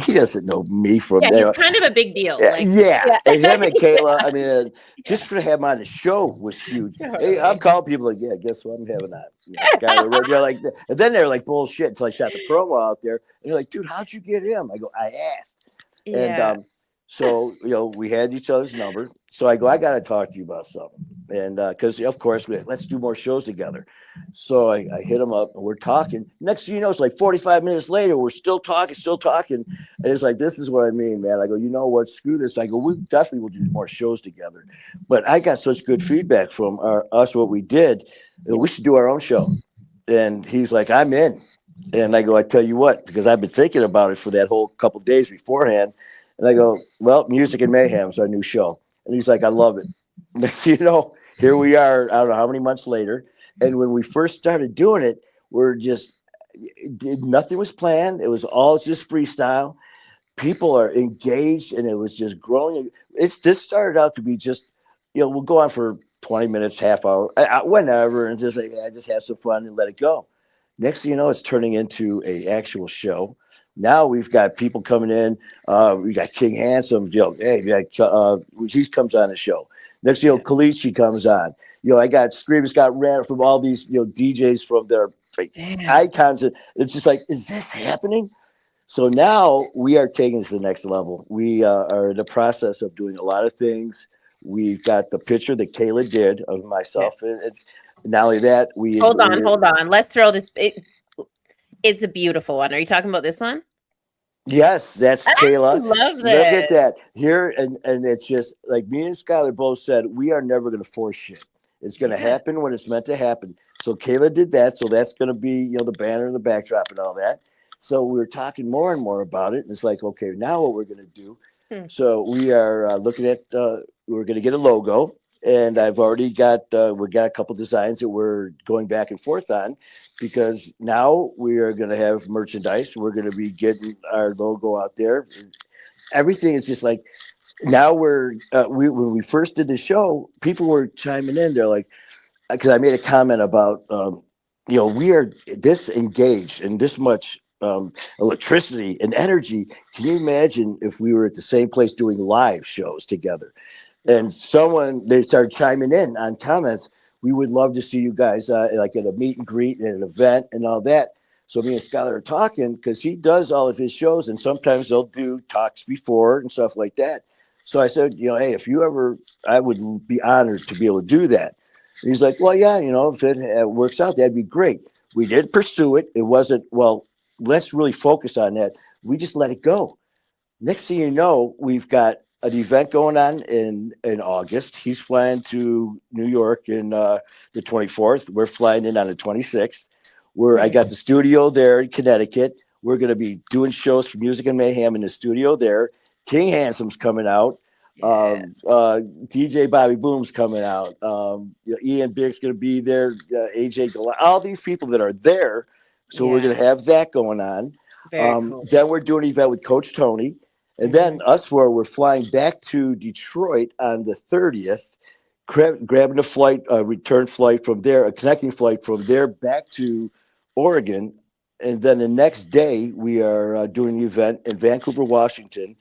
he doesn't know me from Yeah, there. he's kind of a big deal. Like, Yeah. And him and Kayla, Yeah. I mean, just for him on the show was huge. Hey, Totally. I'm calling people like, yeah, guess what? I'm having that. Skylar Ray. They're like, and then they're like, bullshit until I shot the promo out there. And they're like, dude, how'd you get him? I go, I asked. And Yeah. so, we had each other's number. So I go, I got to talk to you about something. And because, of course, let's do more shows together. So I hit him up and we're talking. Next thing you know, it's like 45 minutes later. We're still talking. And it's like, this is what I mean, man. I go, you know what? Screw this. I go, we definitely will do more shows together. But I got such good feedback from us, what we did. We should do our own show. And he's like, I'm in. And I go, I tell you what, because I've been thinking about it for that whole couple of days beforehand. And I go, well, Music and Mayhem is our new show. And he's like, I love it. Next thing you know, here we are, I don't know how many months later. And when we first started doing it, nothing was planned. It was all just freestyle. People are engaged and it was just growing. This started out to be just, we'll go on for 20 minutes, half hour, whenever, and just like, just have some fun and let it go. Next thing you know, it's turning into a actual show. Now we've got people coming in. We got King Handsome. Hey, he comes on the show. Next, Kalichi comes on. I got Screamers got ran from all these, DJs from their icons. And it's just like, is this happening? So now we are taking it to the next level. We are in the process of doing a lot of things. We've got the picture that Kayla did of myself. And it's not only that, Hold on. Let's throw this. It's a beautiful one. Are you talking about this one? Yes, that's I Kayla. love Look at this. that here, and it's just like me and Skylar both said, we are never going to force shit. It's going to happen when it's meant to happen. So Kayla did that, so that's going to be the banner and the backdrop and all that. So we were talking more and more about it, and it's like, okay, now what we're going to do. So we are looking at we're going to get a logo, and I've already got we got a couple designs that we're going back and forth on, because now we are going to have merchandise. We're going to be getting our logo out there. Everything is just like, now we're when we first did the show, people were chiming in. They're like, because I made a comment about we are this engaged and this much electricity and energy. Can you imagine if we were at the same place doing live shows together? And they started chiming in on comments. We would love to see you guys like at a meet and greet and an event and all that. So me and Skylar are talking, because he does all of his shows, and sometimes they'll do talks before and stuff like that. So I said, hey, if you ever, I would be honored to be able to do that. And he's like, well, yeah, if it works out, that'd be great. We did pursue it. It wasn't, well, let's really focus on that. We just let it go. Next thing you know, we've got an event going on in August. He's flying to New York in the 24th. We're flying in on the 26th. I got the studio there in Connecticut. We're going to be doing shows for Music and Mayhem in the studio there. King Handsome's coming out. DJ Bobby Boom's coming out. Ian Big's going to be there. AJ Galan, all these people that are there. So we're going to have that going on. Cool. Then we're doing an event with Coach Tony. And then we're flying back to Detroit on the 30th, grabbing a flight, a return flight from there, a connecting flight from there back to Oregon. And then the next day, we are doing an event in Vancouver, Washington,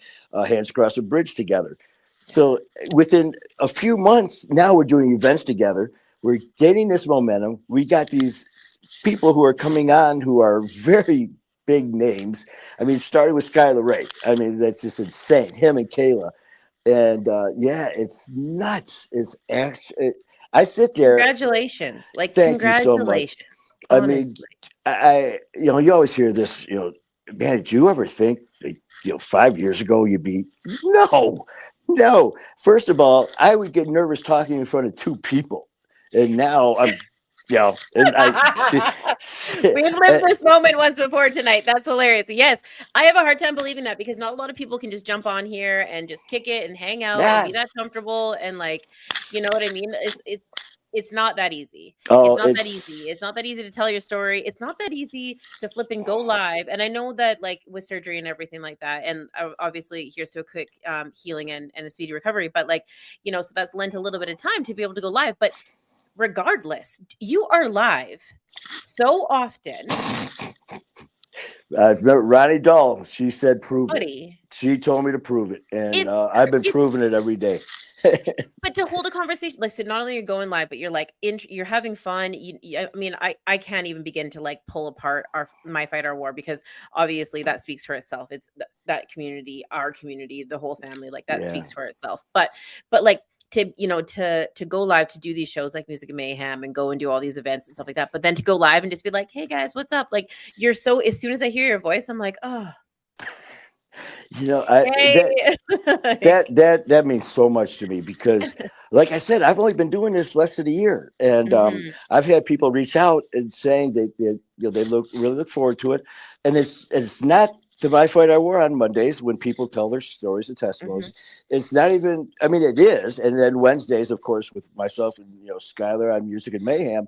Hands Across a Bridge together. So within a few months, now we're doing events together. We're gaining this momentum. We got these people who are coming on who are very big names. I mean, it started with Skylar Ray. I mean, that's just insane. Him and Kayla. And it's nuts. It's actually, I sit there. Congratulations. Thank you so much. Honestly. I mean, you always hear this, man, did you ever think, 5 years ago you'd be, no. First of all, I would get nervous talking in front of two people. And now I'm, and we've lived this moment once before tonight. That's hilarious. Yes, I have a hard time believing that, because not a lot of people can just jump on here and just kick it and hang out and be that comfortable and you know what I mean? It's not that easy. It's not that easy to tell your story. It's not that easy to flip and go live. And I know that with surgery and everything like that, and obviously here's to a quick healing and a speedy recovery, but so that's lent a little bit of time to be able to go live. But regardless, you are live so often. Ronnie Dahl, she said, prove it. She told me to prove it. And I've been proving it every day. But to hold a conversation, so not only you're going live, but you're you're having fun. I mean, I can't even begin to pull apart My Fight, Our War, because obviously that speaks for itself. It's that community, our community, the whole family, that speaks for itself. But to go live, to do these shows like Music and Mayhem and go and do all these events and stuff like that, but then to go live and just be like, hey guys, what's up? You're so, as soon as I hear your voice, I'm like, oh. That means so much to me, because like I said, I've only been doing this less than a year, and I've had people reach out and saying they really look forward to it. And it's not to My Fight, Our War on Mondays when people tell their stories and testimonies. It's not even, I mean, it is. And then Wednesdays, of course, with myself and Skylar on Music and Mayhem,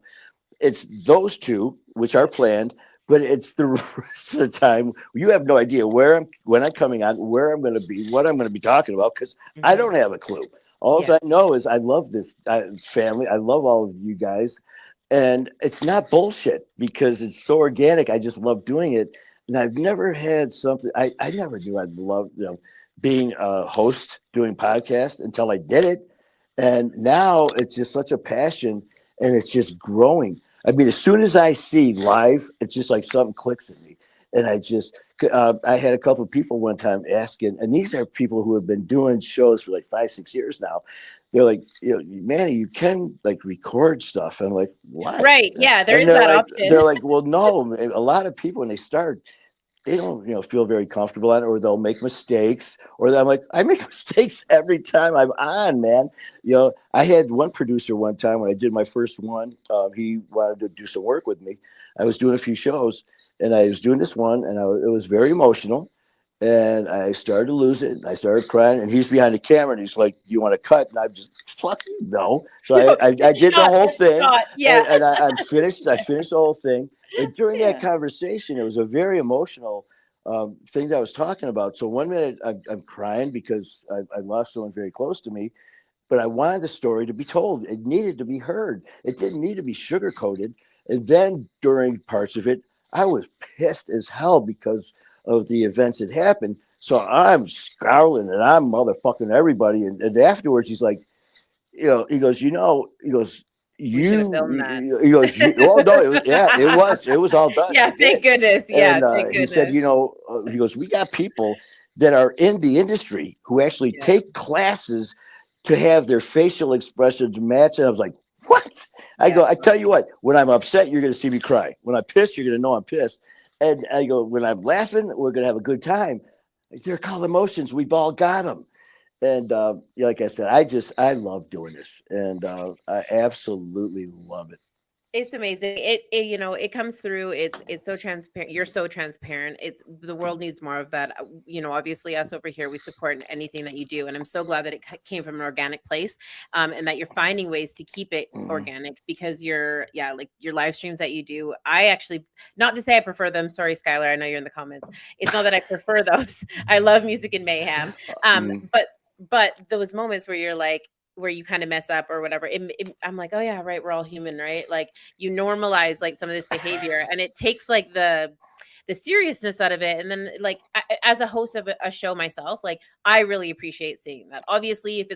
it's those two which are planned. But it's the rest of the time you have no idea when I'm coming on, where I'm going to be, what I'm going to be talking about, because I don't have a clue. All I know is I love this family. I love all of you guys. And it's not bullshit, because it's so organic. I just love doing it. And I've never had something I never knew I'd love being a host, doing podcasts, until I did it. And now it's just such a passion, and it's just growing. I mean, as soon as I see live, it's just like something clicks in me. And I had a couple of people one time asking, and these are people who have been doing shows for like 5-6 years now. They're like, Manny, you can like record stuff. I'm like, what? Right. Yeah, there And is that option. they're like, well, no. A lot of people when they start, they don't, feel very comfortable on it, or they'll make mistakes. Or I'm like, I make mistakes every time I'm on, man. I had one producer one time when I did my first one. He wanted to do some work with me. I was doing a few shows, and I was doing this one, and it was very emotional. And I started to lose it. I started crying, and he's behind the camera, and he's like, "Do you want to cut?" And I'm just, "Fuck you, no." So I did the whole thing, yeah. and I'm finished. I finished the whole thing. And during that conversation, it was a very emotional thing that I was talking about. So 1 minute I'm crying because I lost someone very close to me, but I wanted the story to be told. It needed to be heard. It didn't need to be sugar-coated. And then during parts of it, I was pissed as hell because of the events that happened. So I'm scowling and I'm motherfucking everybody. And afterwards, he's like, he goes, he goes, he goes, oh no, it was all done. Yeah, thank goodness. Yeah, and, thank goodness. He said, he goes, we got people that are in the industry who actually take classes to have their facial expressions match. And I was like, what? I go, I tell you what, when I'm upset, you're going to see me cry. When I'm pissed, you're going to know I'm pissed. And I go, when I'm laughing, we're going to have a good time. They're called emotions. We've all got them. And like I said, I love doing this, and I absolutely love it. It's amazing. It comes through. It's so transparent. You're so transparent. The world needs more of that. Obviously us over here, we support anything that you do. And I'm so glad that it came from an organic place, and that you're finding ways to keep it organic, because like your live streams that you do, I actually, not to say I prefer them. Sorry, Skylar, I know you're in the comments. It's not that I prefer those. I love Music and Mayhem. But those moments where you're like, where you kind of mess up or whatever, I'm like, oh yeah, right, we're all human, right? Like you normalize like some of this behavior, and it takes like the seriousness out of it. And then like as a host of a show myself, like I really appreciate seeing that. Obviously,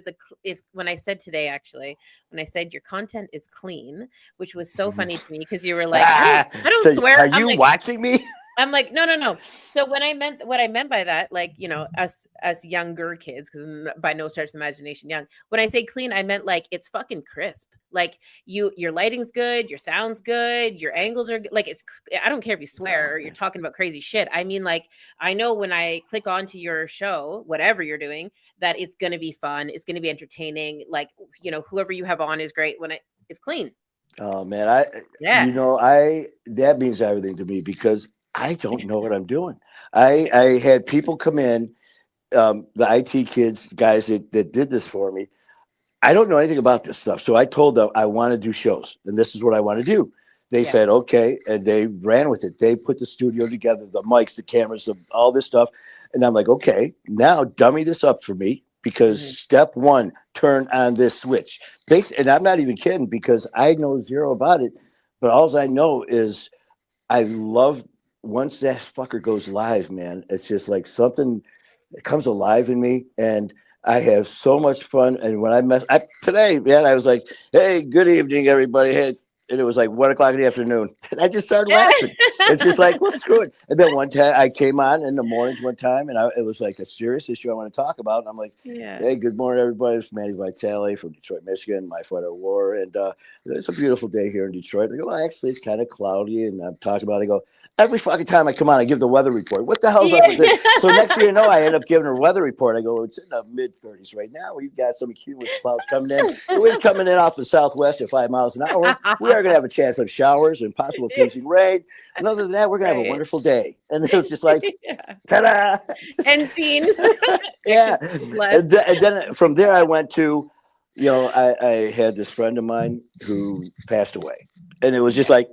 when I said today, actually, when I said your content is clean, which was so funny to me because you were like, I don't swear. Are you watching me? I'm like, no. So what I meant by that, like, us younger kids, because by no stretch of imagination young, when I say clean, I meant like it's fucking crisp. Like your lighting's good, your sound's good, your angles are good. Like I don't care if you swear or you're talking about crazy shit. I mean, like, I know when I click onto your show, whatever you're doing, that it's gonna be fun, it's gonna be entertaining. Like, whoever you have on is great when it's clean. Oh man, that means everything to me, because I don't know what I'm doing. I had people come in, the IT kids, guys that did this for me. I don't know anything about this stuff. So I told them I want to do shows, and this is what I want to do. They said, okay. And they ran with it. They put the studio together, the mics, the cameras, all this stuff. And I'm like, okay, now dummy this up for me, because step one, turn on this switch. And I'm not even kidding, because I know zero about it. But all I know is I love, once that fucker goes live, man, it's just like something that comes alive in me, and I have so much fun. And when today, man, I was like, hey, good evening, everybody. Hey, and it was like 1 o'clock in the afternoon, and I just started laughing. It's just like, well, screw it. And then one time I came on in the mornings one time, and it was like a serious issue I want to talk about. And I'm like, hey, good morning, everybody. It's Manny Vitale from Detroit, Michigan, my fight at war. And it's a beautiful day here in Detroit. I go, well, actually, it's kind of cloudy. And I'm talking about it. I go, every fucking time I come on, I give the weather report. What the hell's up with this? So next thing you know, I end up giving a weather report. I go, it's in the mid-30s right now. We've got some cumulus clouds coming in. The wind's coming in off the southwest at 5 miles an hour. We are going to have a chance of showers and possible freezing rain. And other than that, we're going to have a wonderful day. And it was just like, ta-da! End scene. Yeah. And then from there, I went to, I had this friend of mine who passed away. And it was just like,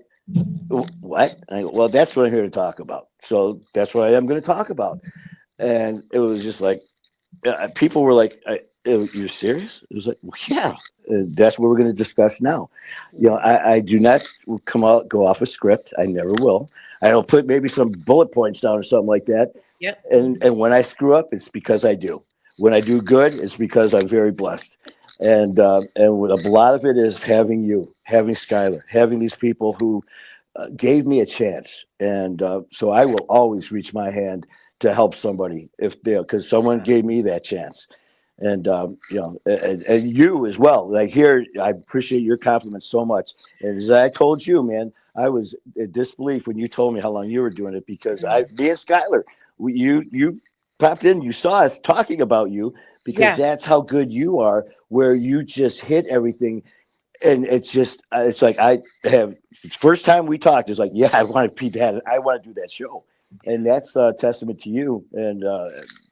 what? I go, well, that's what I'm here to talk about. So that's what I am going to talk about. And it was just like, people were like, you're serious? It was like, well, yeah. And that's what we're going to discuss now. I do not go off a script. I never will. I'll put maybe some bullet points down or something like that. Yep. And when I screw up, it's because I do. When I do good, it's because I'm very blessed. And a lot of it is having Skylar, having these people who gave me a chance. And so I will always reach my hand to help somebody because someone gave me that chance. And and you as well. Like here, I appreciate your compliments so much. And as I told you, man, I was in disbelief when you told me how long you were doing it because me and Skylar, you popped in, you saw us talking about you because that's how good you are, where you just hit everything. And it's like I have first time we talked, it's like, yeah, I want to be that. I want to do that show. And that's a testament to you. And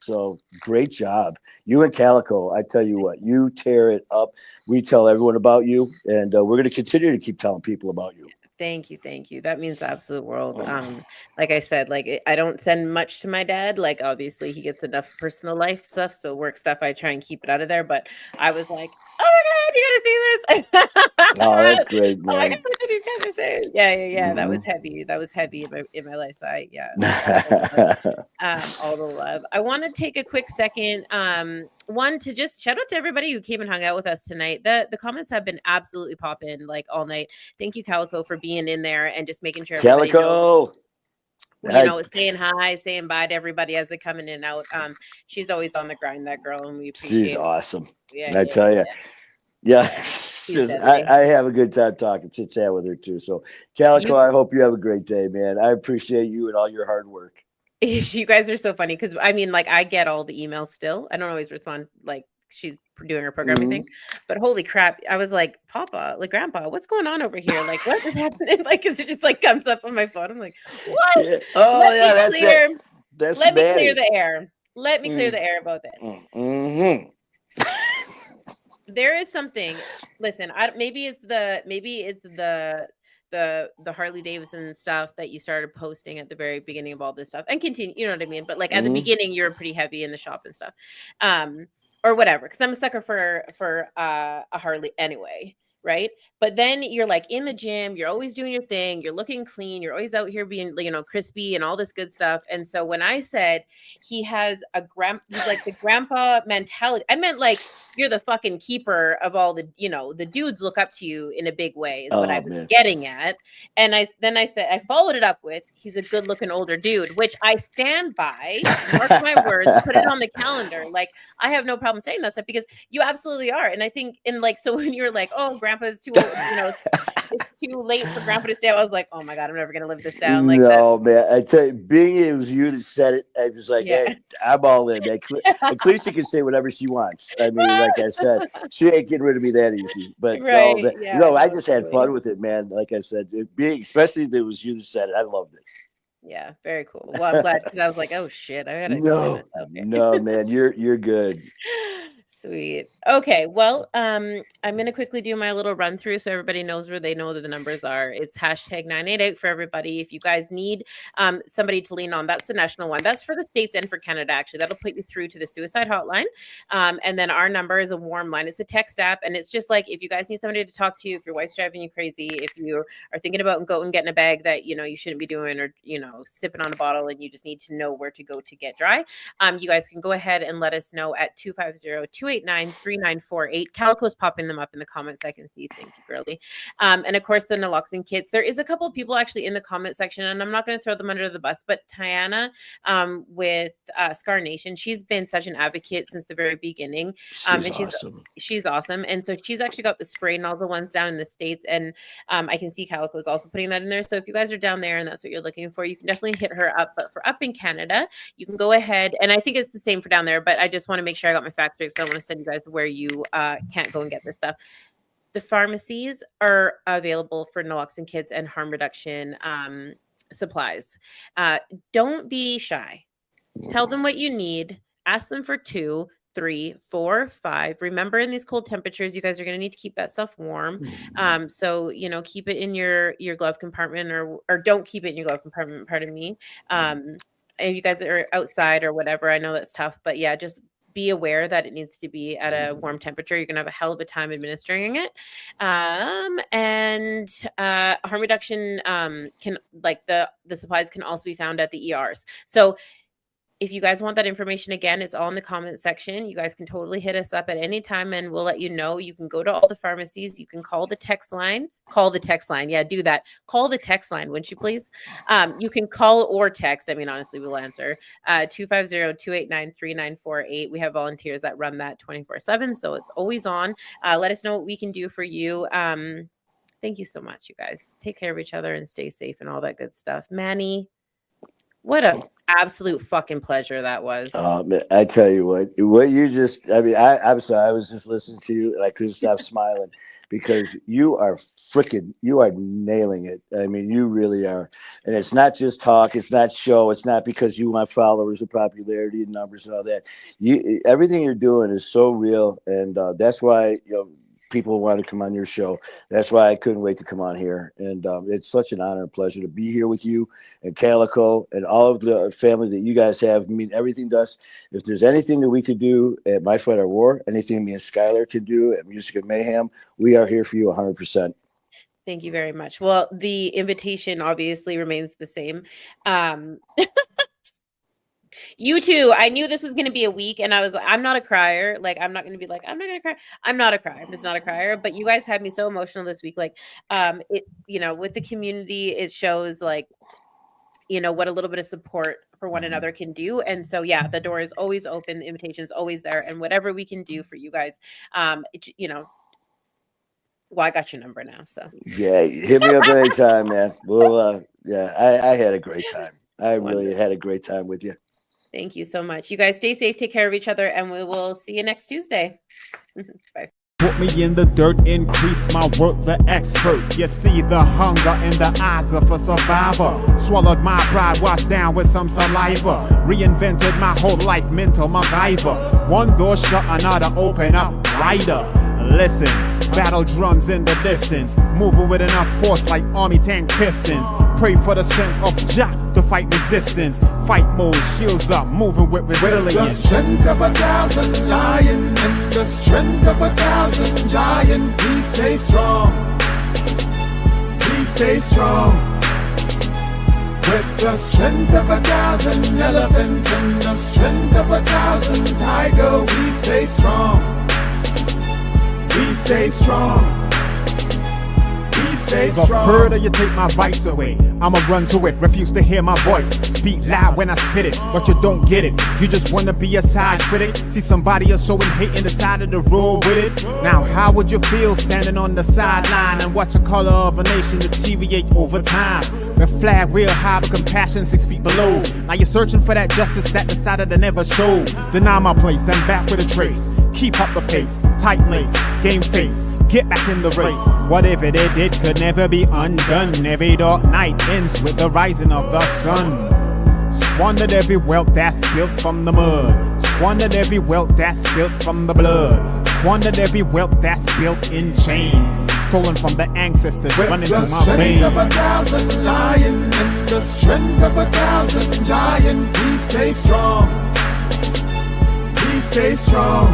so great job. You and Calico, I tell you what, you tear it up. We tell everyone about you. And we're going to continue to keep telling people about you. Thank you, thank you. That means the absolute world. Like I said, like I don't send much to my dad. Like obviously he gets enough personal life stuff, so work stuff I try and keep it out of there. But I was like, oh my god, you gotta see this! Oh, that's great, Oh my man. god, what did these guys are saying? Yeah. That was heavy. That was heavy in my life. So all the love. I want to take a quick second. One to just shout out to everybody who came and hung out with us tonight. The comments have been absolutely popping like all night. Thank you, Calico, for being in there and just making sure everybody Calico. saying hi, saying bye to everybody as they come in and out. She's always on the grind, that girl, and we appreciate She's awesome. Yeah, I tell you. Yeah, I have a good time talking, chit chat with her too. So, Calico, I hope you have a great day, man. I appreciate you and all your hard work. You guys are so funny because I mean, like, I get all the emails still. I don't always respond like she's doing her programming thing, but holy crap, I was like, Papa, like Grandpa, what's going on over here? Like, what is happening? Like, because it just like comes up on my phone. I'm like, what? Yeah. Oh, let me clear the air. Let me clear the air about this. There is something. Listen, maybe it's the Harley Davidson stuff that you started posting at the very beginning of all this stuff and continue, you know what I mean? But like at the beginning, you were pretty heavy in the shop and stuff, or whatever. Because I'm a sucker for a Harley anyway, right? But then you're like in the gym, you're always doing your thing, you're looking clean, you're always out here being, crispy and all this good stuff. And so when I said he has he's like the grandpa mentality, I meant like you're the fucking keeper of all the, the dudes look up to you in a big way is what I was getting at. And I followed it up with, he's a good looking older dude, which I stand by, mark my words, put it on the calendar. Like I have no problem saying that stuff because you absolutely are. And I think so when you're like, oh, grandpa's too old, it's too late for grandpa to stay out. I was like, oh my God, I'm never going to live this down. Like man, I tell you, being it was you that said it, I was like, hey, I'm all in. At least she can say whatever she wants. I mean, like I said, she ain't getting rid of me that easy. But I just had fun with it, man. Like I said, especially if it was you that said it, I loved it. Yeah, very cool. Well, I'm glad because I was like, oh shit, I gotta no, man, you're good. Sweet. Okay. Well, I'm going to quickly do my little run through so everybody knows where they know that the numbers are. It's hashtag 988 for everybody. If you guys need somebody to lean on, that's the national one. That's for the States and for Canada, actually. That'll put you through to the suicide hotline. And then our number is a warm line. It's a text app. And it's just like, if you guys need somebody to talk to, if your wife's driving you crazy, if you are thinking about going and getting a bag that, you shouldn't be doing or, sipping on a bottle and you just need to know where to go to get dry, you guys can go ahead and let us know at 250-289-3948. Calico's popping them up in the comments. I can see. Thank you, girlie. And of course, the naloxone kits. There is a couple of people actually in the comment section, and I'm not going to throw them under the bus, but Tiana with Scar Nation, she's been such an advocate since the very beginning. She's awesome. And so she's actually got the spray and all the ones down in the States. And I can see Calico's also putting that in there. So if you guys are down there and that's what you're looking for, you can definitely hit her up. But for up in Canada, you can go ahead. And I think it's the same for down there, but I just want to make sure I got my facts straight. So I want to send you guys where you can't go and get this stuff. The pharmacies are available for naloxone kits and harm reduction supplies. Don't be shy. Tell them what you need. Ask them for 2, 3, 4, 5. Remember, in these cold temperatures, you guys are going to need to keep that stuff warm. So, keep it in your glove compartment or don't keep it in your glove compartment. Pardon me. If you guys are outside or whatever, I know that's tough, but yeah, just be aware that it needs to be at a warm temperature. You're going to have a hell of a time administering it. And harm reduction can, like the supplies can also be found at the ERs. So if you guys want that information again, it's all in the comment section. You guys can totally hit us up at any time and we'll let you know. You can go to all the pharmacies. You can call the text line. Call the text line. Yeah, do that. Call the text line, wouldn't you please? You can call or text. I mean, honestly, we'll answer. 250-289-3948. We have volunteers that run that 24/7, so it's always on. Let us know what we can do for you. Thank you so much, you guys. Take care of each other and stay safe and all that good stuff. Manny, what a absolute fucking pleasure that was. Man, I tell you what you just, I mean, I'm sorry, I was just listening to you and I couldn't stop smiling because you are nailing it. I mean, you really are. And it's not just talk, it's not show, it's not because you want followers or popularity and numbers and all that. Everything you're doing is so real. And that's why, people want to come on your show. That's why I couldn't wait to come on here. And it's such an honor and pleasure to be here with you and Calico and all of the family that you guys have. I mean, everything to us. If there's anything that we could do at My Fight Our War, anything me and Skylar can do at Music and Mayhem, we are here for you 100%. Thank you very much. Well, the invitation obviously remains the same. You too. I knew this was going to be a week and I was like, I'm not a crier. Like, I'm not going to be like, I'm not going to cry. I'm not a crier. I'm just not a crier. But you guys had me so emotional this week. Like, with the community, it shows like, what a little bit of support for one another can do. And so, yeah, the door is always open. The invitation is always there. And whatever we can do for you guys, well, I got your number now. So yeah, hit me up anytime, man. Well, I had a great time. I really had a great time with you. Thank you so much. You guys stay safe, take care of each other, and we will see you next Tuesday. Bye. Put me in the dirt, increase my work, the expert. You see the hunger in the eyes of a survivor. Swallowed my pride, washed down with some saliva. Reinvented my whole life, mental MacGyver. One door shut, another open up, brighter. Listen, battle drums in the distance, moving with enough force like army tank pistons. Pray for the strength of Jah to fight resistance. Fight mode, shields up, moving with resilience. With the strength of 1,000 lion and the strength of 1,000 giant, please stay strong. Please stay strong. With the strength of 1,000 elephant and the strength of 1,000 tiger, we stay strong. We stay strong. We stay The strong. further you take my rights away, I'ma run to it, refuse to hear my voice. Speak loud when I spit it, but you don't get it. You just wanna be a side critic. See somebody else showing hate in the side of the road with it. Now how would you feel standing on the sideline and watch the color of a nation deteriorate over time? The flag real high, but compassion 6 feet below. Now you're searching for that justice that the side of the never showed. Deny my place, I'm back with a trace. Keep up the pace, tight lace, game face, get back in the race. Whatever they did could never be undone. Every dark night ends with the rising of the sun. Squandered every wealth that's built from the mud. Squandered every wealth that's built from the blood. Squandered every wealth that's built in chains. Stolen from the ancestors, running through my veins. With the strength of 1,000 lion and the strength of 1,000 giant, please stay strong. Please stay strong.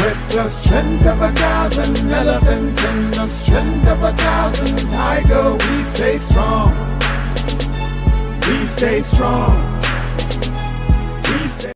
With the strength of 1,000 elephant and the strength of 1,000 tiger, we stay strong. We stay strong. We stay